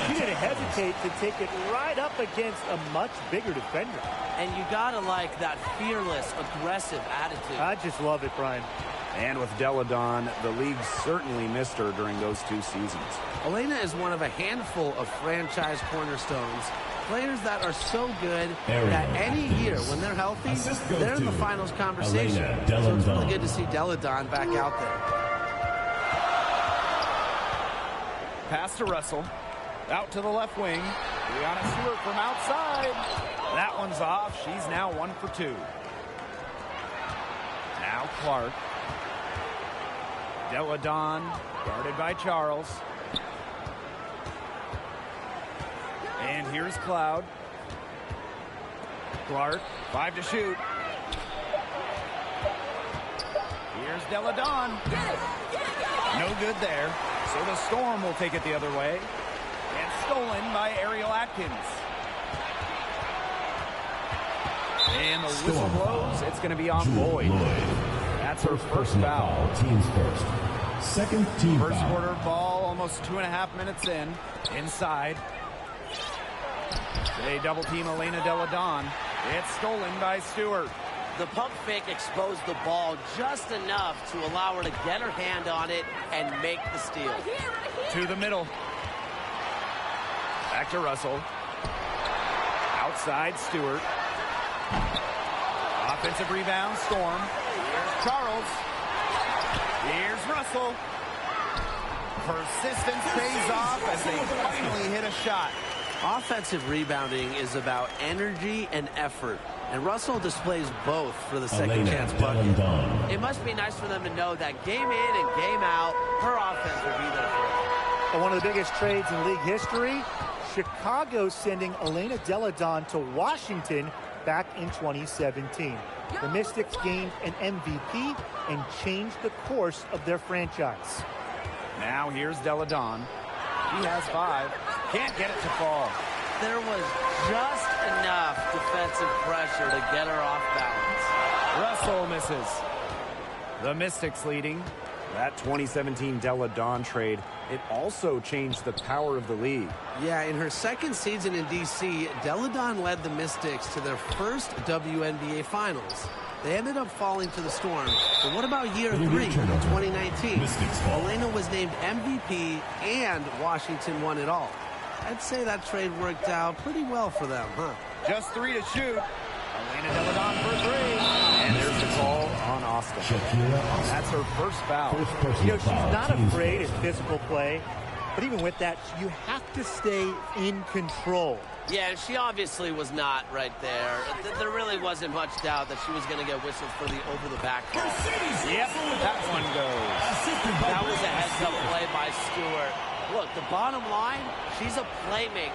She didn't hesitate to take it right up against a much bigger defender. And you gotta like that fearless, aggressive attitude. I just love it, Brian. And with Delle Donne, the league certainly missed her during those 2 seasons. Elena is one of a handful of franchise cornerstones, players that are so good that any year when they're healthy, they're in the finals conversation. So it's really good to see Delle Donne back out there. Pass to Russell. Out to the left wing. Brianna Stewart from outside. That one's off. She's now 1 for 2. Now Clark. Delle Donne guarded by Charles. And here's Cloud. Clark, 5 to shoot. Here's Delle Donne. No good there. So the Storm will take it the other way. And stolen by Ariel Atkins. And the whistle blows. It's going to be on Lloyd. That's her first foul. Team's first. Second team First foul. quarter ball, almost 2.5 minutes in. Inside. They double team Elena Delle Donne. It's stolen by Stewart. The pump fake exposed the ball just enough to allow her to get her hand on it and make the steal. To the middle. Back to Russell. Outside Stewart. Offensive rebound, Storm. Here's Charles. Here's Russell. Persistence pays off as they finally hit a shot. Offensive rebounding is about energy and effort, and Russell displays both for the second chance bucket. It must be nice for them to know that game in and game out, her offense will be there for them. One of the biggest trades in league history, Chicago sending Elena Delle Donne to Washington back in 2017. The Mystics gained an MVP and changed the course of their franchise. Now here's Delle Donne. He has 5. Can't get it to fall. There was just enough defensive pressure to get her off balance. Russell misses. The Mystics leading. That 2017 Delle Donne trade, it also changed the power of the league. Yeah, in her second season in D.C., Delle Donne led the Mystics to their first WNBA Finals. They ended up falling to the Storm. But what about year 3 in 2019? Elena was named MVP and Washington won it all. I'd say that trade worked out pretty well for them, huh? Just 3 to shoot. Elena Delle Donne for 3. And there's the call on Austin. That's her first foul. You know, she's not afraid of physical play, but even with that, you have to stay in control. Yeah, she obviously was not right there. There really wasn't much doubt that she was going to get whistled for the over-the-back call. Yep, that one goes. That was a heads-up play by Stewart. Look, the bottom line, she's a playmaker.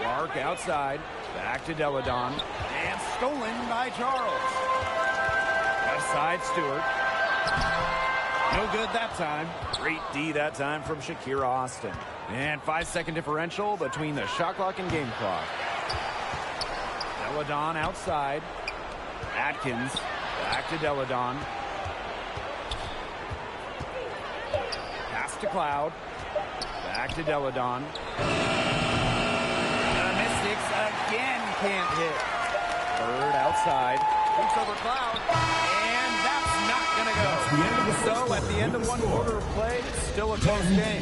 Clark outside. Back to Delle Donne. And stolen by Charles. Left side, Stewart. No good that time. Great D that time from Shakira Austin. And 5-second differential between the shot clock and game clock. Delle Donne outside. Atkins back to Delle Donne. Pass to Cloud. Back to Deladon. The Mystics again can't hit. Bird outside. Comes over Cloud. And that's not going to go. So at the end of one quarter of play, still a close game.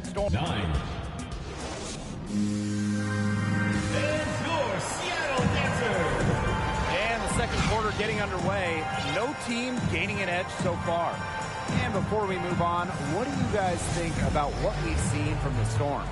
Storm 9. There's your Seattle answer. And the second quarter getting underway. No team gaining an edge so far. And before we move on, what do you guys think about what we've seen from the Storm?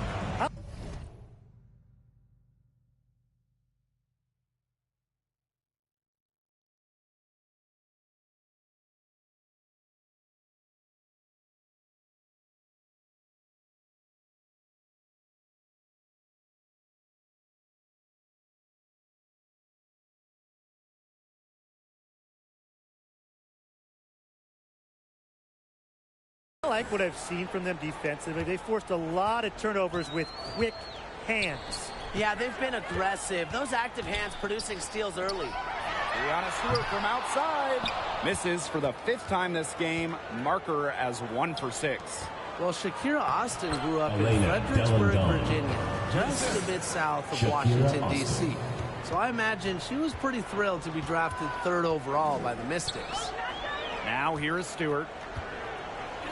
I like what I've seen from them defensively. They forced a lot of turnovers with quick hands. Yeah, they've been aggressive. Those active hands producing steals early. Brianna Stewart from outside. Misses for the 5th time this game. Marker as 1 for 6. Well, Shakira Austin grew up in Fredericksburg, Virginia, just a bit south of Washington, D.C. So I imagine she was pretty thrilled to be drafted 3rd overall by the Mystics. Now here is Stewart.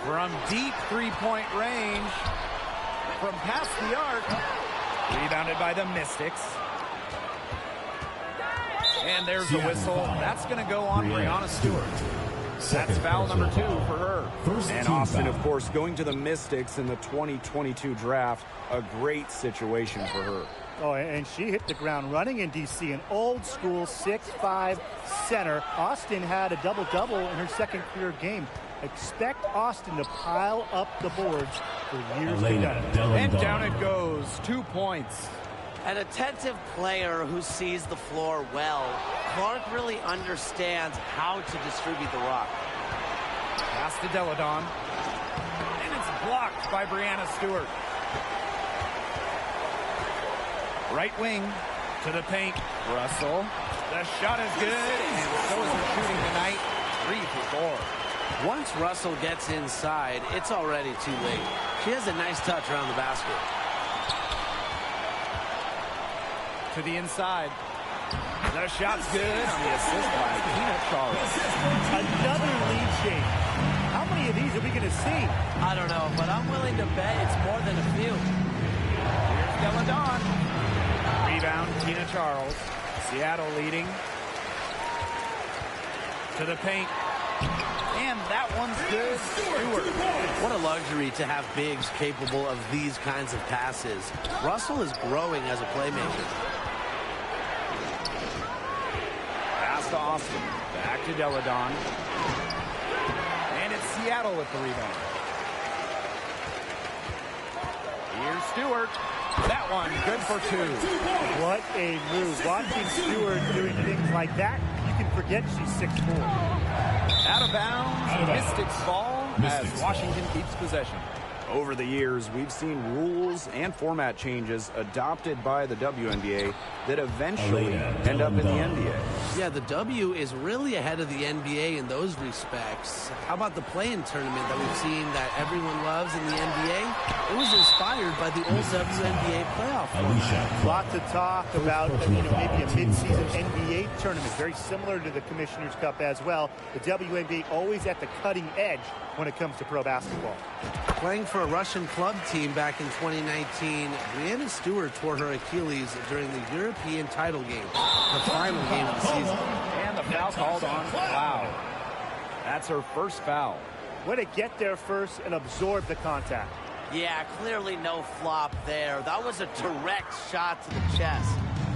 From deep three-point range, from past the arc, rebounded by the Mystics. And there's the whistle. That's going to go on Brianna Stewart. That's foul number 2 for her. And Austin, of course, going to the Mystics in the 2022 draft, a great situation for her. Oh, and she hit the ground running in D.C., an old-school 6'5" center. Austin had a double-double in her second career game. Expect Austin to pile up the boards for years to come. And down it goes. 2 points. An attentive player who sees the floor well. Clark really understands how to distribute the rock. Pass to Deladon. And it's blocked by Brianna Stewart. Right wing to the paint. Russell. The shot is good, and so is her shooting tonight. 3 for 4. Once Russell gets inside, it's already too late. She has a nice touch around the basket. To the inside. The shot's good on the assist by Tina Charles. Another lead change. How many of these are we going to see? I don't know, but I'm willing to bet it's more than a few. Here's Deladon. Rebound, Tina Charles. Seattle leading. To the paint. And that one's good. Stewart. What a luxury to have bigs capable of these kinds of passes. Russell is growing as a playmaker. Pass to Austin. Back to Deladon. And it's Seattle with the rebound. Here's Stewart. That one, good for 2. What a move. Watching Stewart doing things like that, you can forget she's 6'4". Out of bounds, Mystics ball as Washington keeps possession. Over the years, we've seen rules and format changes adopted by the WNBA that eventually end up in the NBA. Yeah, the W is really ahead of the NBA in those respects. How about the play-in tournament that we've seen that everyone loves in the NBA? It was inspired by the old WNBA playoff format. Lots of talk about maybe a mid-season NBA tournament, very similar to the Commissioner's Cup as well. The WNBA always at the cutting edge when it comes to pro basketball. Playing for a Russian club team back in 2019, Brianna Stewart tore her Achilles during the European title game, the final game of the season. And the foul called on Cloud. That's her first foul. Way to get there first and absorb the contact. Yeah, clearly no flop there. That was a direct shot to the chest.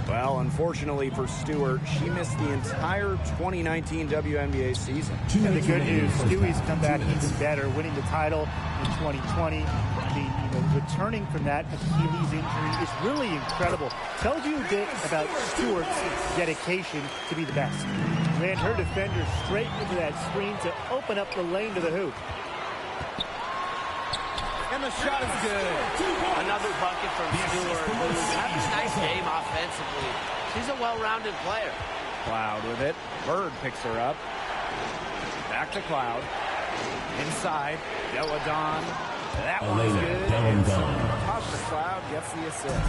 Well, unfortunately for Stewart, she missed the entire 2019 WNBA season. And the good news, Stewie's come back even better, winning the title in 2020. Returning from that Achilles injury is really incredible. Tells you a bit about Stewart's dedication to be the best. Ran her defender straight into that screen to open up the lane to the hoop. And the shot is good. Another bucket from Stewart, who's having a nice game offensively. She's a well-rounded player. Cloud with it. Bird picks her up. Back to Cloud. Inside. Deladon. That one's good. And so Tasha Cloud gets the assist.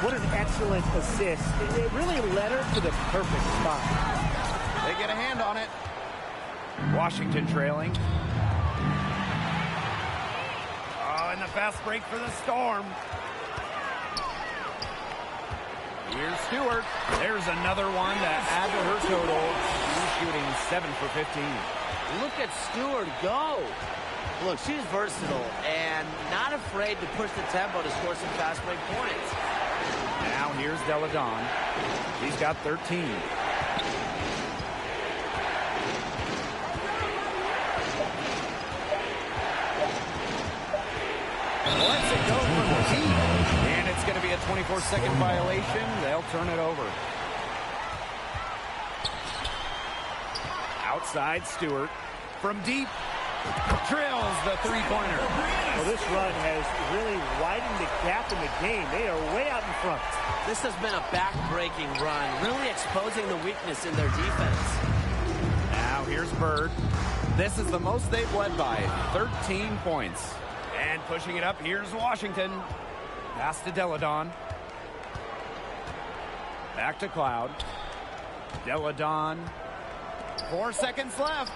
What an excellent assist. It really led her to the perfect spot. They get a hand on it. Washington trailing. Oh, and the fast break for the Storm. Here's Stewart. There's another one to add to her total. She's shooting 7 for 15. Look at Stewart go. Look, she's versatile and not afraid to push the tempo to score some fast break points. Now here's Delle Donne. She's got 13. Lets it go from the deep. And it's going to be a 24-second violation. They'll turn it over. Outside Stewart. From deep. Drills the three-pointer. Well, this run has really widened the gap in the game. They are way out in front. This has been a back-breaking run, really exposing the weakness in their defense. Now here's Bird. This is the most they've led by, 13 points. And pushing it up, here's Washington. Pass to Delle Donne. Back to Cloud. Delle Donne. 4 seconds left.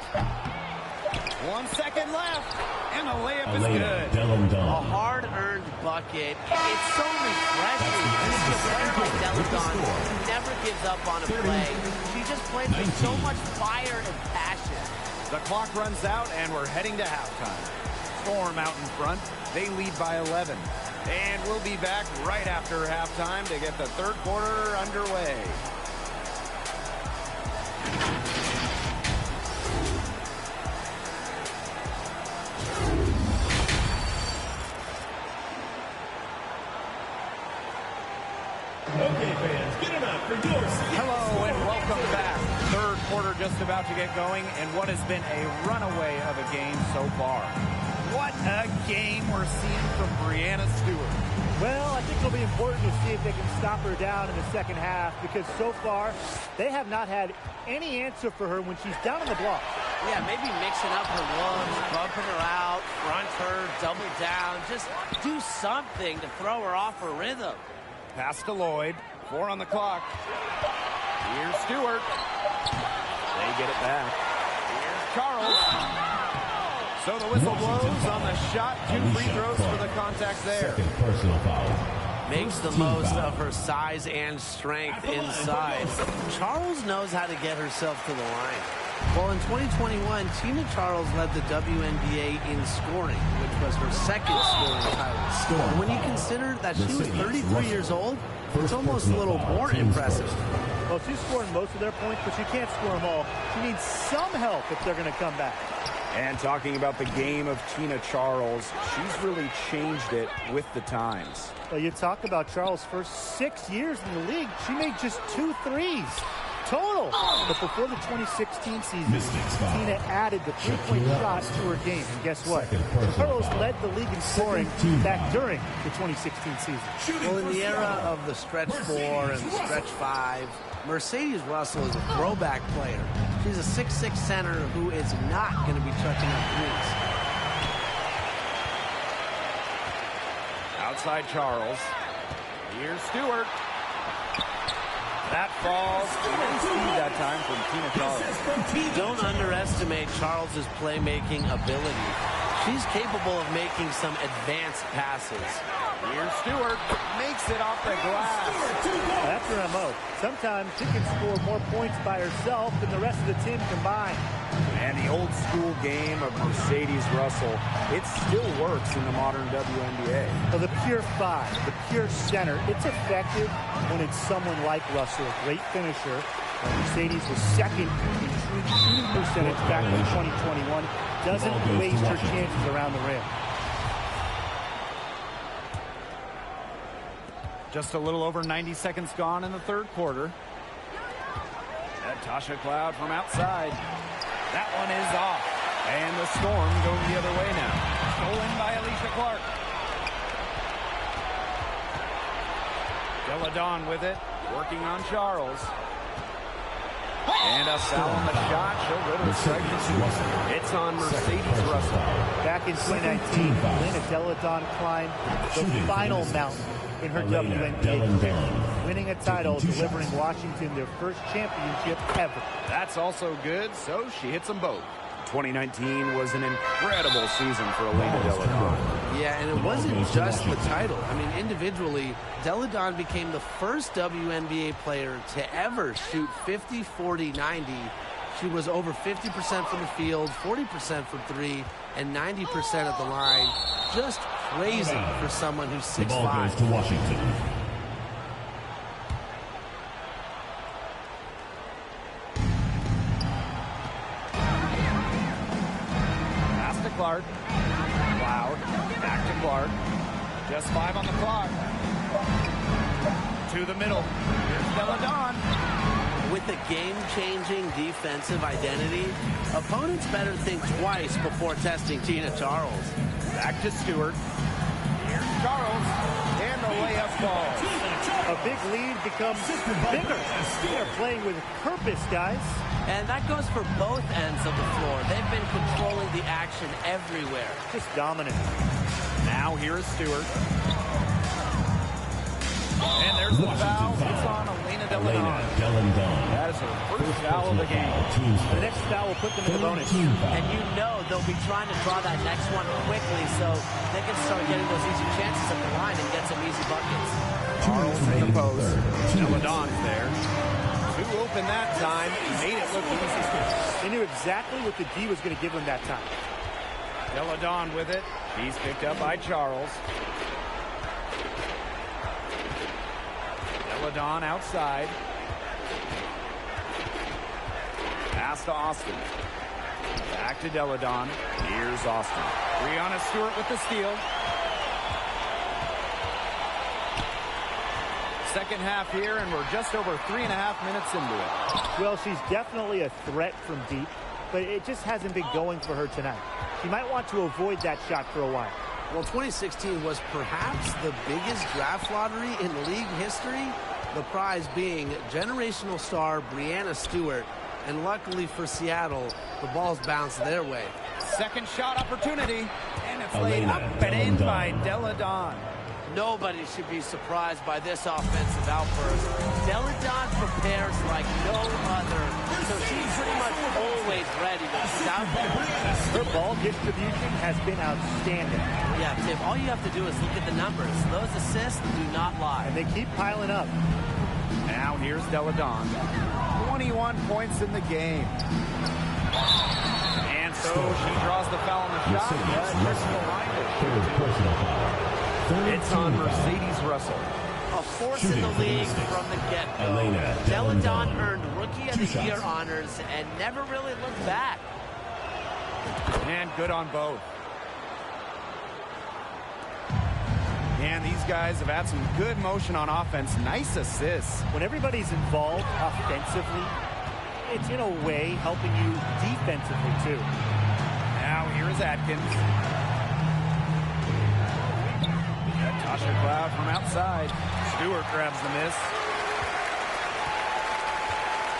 1 second left. And the layup is good. A hard-earned bucket. It's so refreshing to see a player like Delle Donne who never gives up on a play. She just plays with so much fire and passion. The clock runs out, and we're heading to halftime. Storm out in front. They lead by 11. And we'll be back right after halftime to get the third quarter underway. Okay, fans, get it up for your seat. Hello and welcome back. Third quarter just about to get going, and what has been a runaway of a game so far. What a game we're seeing from Breanna Stewart. Well, I think it'll be important to see if they can stop her down in the second half, because so far they have not had any answer for her when she's down on the block. Yeah, maybe mixing up her looks, bumping her out, front her, double down. Just do something to throw her off her rhythm. Pass to Lloyd. 4 on the clock. Here's Stewart. They get it back. Here's Charles. So the whistle blows on the shot. 2 free throws for the contact there. Second personal foul. Makes the most of her size and strength inside. Charles knows how to get herself to the line. Well, in 2021, Tina Charles led the WNBA in scoring, which was her second scoring title. And when you consider that she was 33 years old, it's almost a little more impressive. Well, she's scoring most of their points, but she can't score them all. She needs some help if they're going to come back. And talking about the game of Tina Charles, she's really changed it with the times. Well, you talk about Charles' first 6 years in the league, she made just 2 threes total. But before the 2016 season, Tina added the three-point shot to her game. And guess what? Charles led the league in scoring back during the 2016 season. Well, in the era of the stretch 4 and the stretch 5, Mercedes Russell is a throwback player. She's a 6'6" center who is not going to be chucking up threes. Outside Charles. Here's Stewart. That falls. Nice speed that time from Tina Charles. Don't underestimate Charles's playmaking ability. She's capable of making some advanced passes. Here's Stewart. Makes it off the glass. That's her MO. Sometimes she can score more points by herself than the rest of the team combined. And the old school game of Mercedes Russell, it still works in the modern WNBA. Well, the pure 5, the pure center, it's effective when it's someone like Russell, a great finisher. Mercedes was second in true shooting percentage back in 2021. Doesn't waste her chances around the rim. Just a little over 90 seconds gone in the third quarter. Tasha Cloud from outside. That one is off. And the Storm going the other way now. Stolen by Alicia Clark. Delle Donne with it. Working on Charles. And a foul on the shot. She'll go to the strike. It's on Mercedes Russell. Back in 2019, Elena Delle Donne climbed the final mountain in her WNBA career, winning a title, delivering Washington their first championship ever. That's also good, so she hits them both. 2019 was an incredible season for Elena Delle Donne. Yeah, and it wasn't just the title. I mean, individually, Delle Donne became the first WNBA player to ever shoot 50, 40, 90. She was over 50% from the field, 40% from three, and 90% at the line. Just crazy for someone who's 6'5". The ball goes to Washington. Pass to Clark. Cloud. Back to Clark. Just 5 on the clock. To the middle. Here's Delle Donne. With a game-changing defensive identity, opponents better think twice before testing Tina Charles. Back to Stewart. Here's Charles. And the layup falls. A big lead becomes bigger. They're playing with purpose, guys. And that goes for both ends of the floor. They've been controlling the action everywhere. Just dominant. Now here is Stewart. And there's the foul. It's on Elena Delle Donne. That is her first foul of the game. The next foul will put them in the bonus. And you know they'll be trying to draw that next one quickly so they can start getting those easy chances at the line and get some easy buckets. Charles in the post. Delle Donne's there. Two open that time. Made it look easy. They knew exactly what the D was going to give them that time. Delle Donne with it. He's picked up by Charles. Delle Donne outside. Pass to Austin. Back to Delle Donne. Here's Austin. Breonna Stewart with the steal. Second half here, and we're just over 3.5 minutes into it. Well, she's definitely a threat from deep, but it just hasn't been going for her tonight. She might want to avoid that shot for a while. Well, 2016 was perhaps the biggest draft lottery in league history, the prize being generational star Breonna Stewart. And luckily for Seattle, the ball's bounced their way. Second shot opportunity, and it's laid up and in by Delle Donne. Nobody should be surprised by this offensive outburst. Delle Donne prepares like no other, so she's pretty much always ready when she's out there. Her ball distribution has been outstanding. Yeah, Tim, all you have to do is look at the numbers. Those assists do not lie. And they keep piling up. Now here's Delle Donne. 21 points in the game. And so she draws the foul on the shot. It's on Mercedes Russell. A force in the league from the get-go. Delle Donne earned Rookie of the Year honors and never really looked back. And good on both. And these guys have had some good motion on offense. Nice assists. When everybody's involved offensively, it's in a way helping you defensively too. Now here is Atkins. Tasha Cloud from outside. Stewart grabs the miss.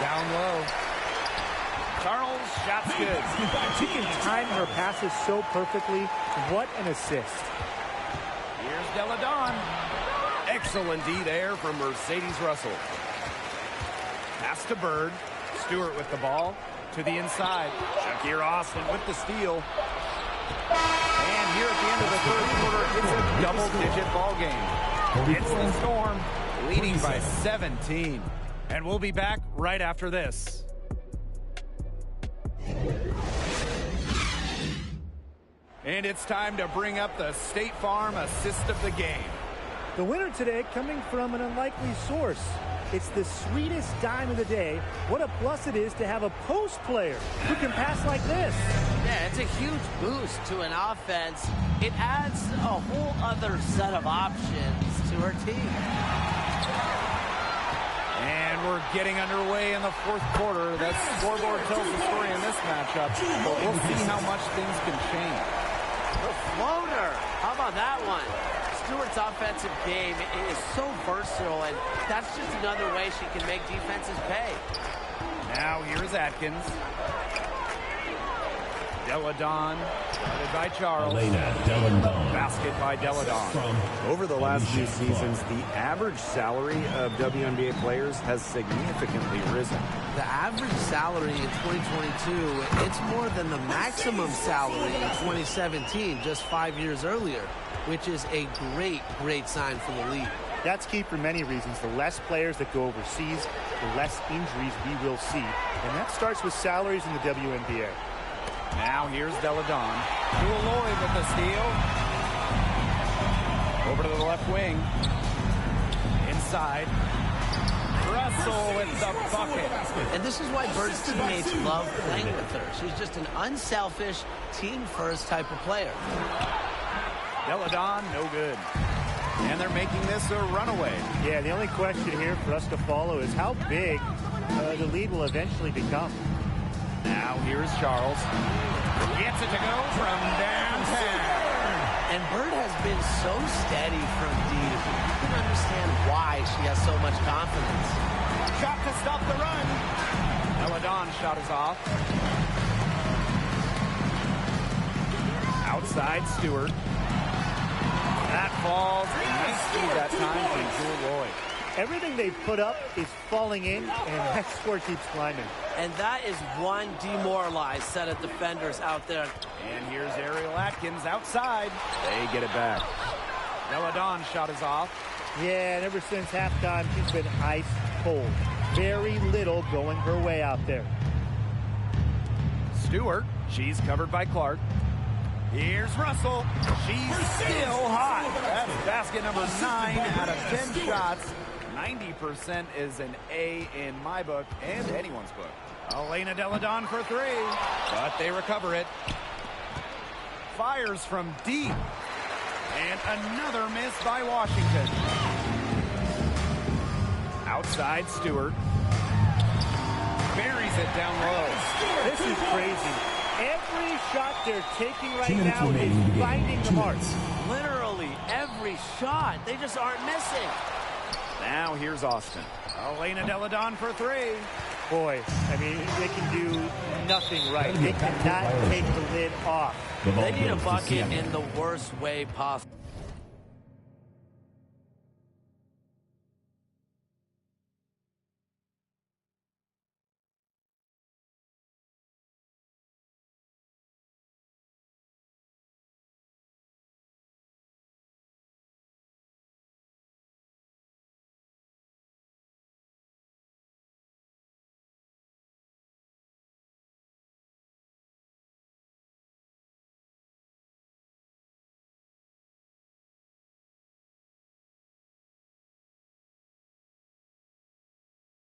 Down low. Charles, shot's good. She can time her passes so perfectly. What an assist. Here's Delle Donne. Excellent D there from Mercedes Russell. Pass to Bird. Stewart with the ball to the inside. Shakir Austin with the steal. And here at the end of the third quarter, it's a double-digit ball game. It's the Storm leading by 17. And we'll be back right after this. And it's time to bring up the State Farm assist of the game. The winner today coming from an unlikely source. It's the sweetest dime of the day. What a plus it is to have a post player who can pass like this. Yeah, it's a huge boost to an offense. It adds a whole other set of options to her team. And we're getting underway in the fourth quarter. That scoreboard tells the story in this matchup, but we'll see how much things can change. The floater. How about that one? Stewart's offensive game is so versatile, and that's just another way she can make defenses pay. Now here's Atkins. Deladon, guarded by Charles. Basket by Deladon. Over the last few seasons, the average salary of WNBA players has significantly risen. The average salary in 2022, it's more than the maximum salary in 2017, just 5 years earlier, which is a great sign for the league. That's key for many reasons. The less players that go overseas, the less injuries we will see. And that starts with salaries in the WNBA. Now here's Deladon. Lloyd with the steal. Over to the left wing. Inside. Russell with the bucket. And this is why Bird's teammates love playing with her. She's just an unselfish, team-first type of player. Deladon, no good. And they're making this a runaway. Yeah, the only question here for us to follow is how big the lead will eventually become. Now here's Charles. Gets it to go from downtown. And Bird has been so steady from deep. You can understand why she has so much confidence. Shot to stop the run. Deladon shot is off. Outside Stewart. That falls. Nice speed that time from Jewel Lloyd. Everything they put up is falling in, and that score keeps climbing. And that is one demoralized set of defenders out there. And here's Ariel Atkins outside. They get it back. Deladon shot is off. Yeah, and ever since halftime, she's been ice cold. Very little going her way out there. Stewart, she's covered by Clark. Here's Russell. She's still hot. That's basket number 9 out of 10 shots. 90% is an A in my book and anyone's book. Elena Deladon for 3, but they recover it. Fires from deep. And another miss by Washington. Outside Stewart. Buries it down low. This is crazy. Every shot they're taking right now is finding the marks. Literally every shot. They just aren't missing. Now here's Austin. Elena Deladon for 3. Boy, I mean, they can do nothing right. They cannot take the lid off. They need a bucket in the worst way possible.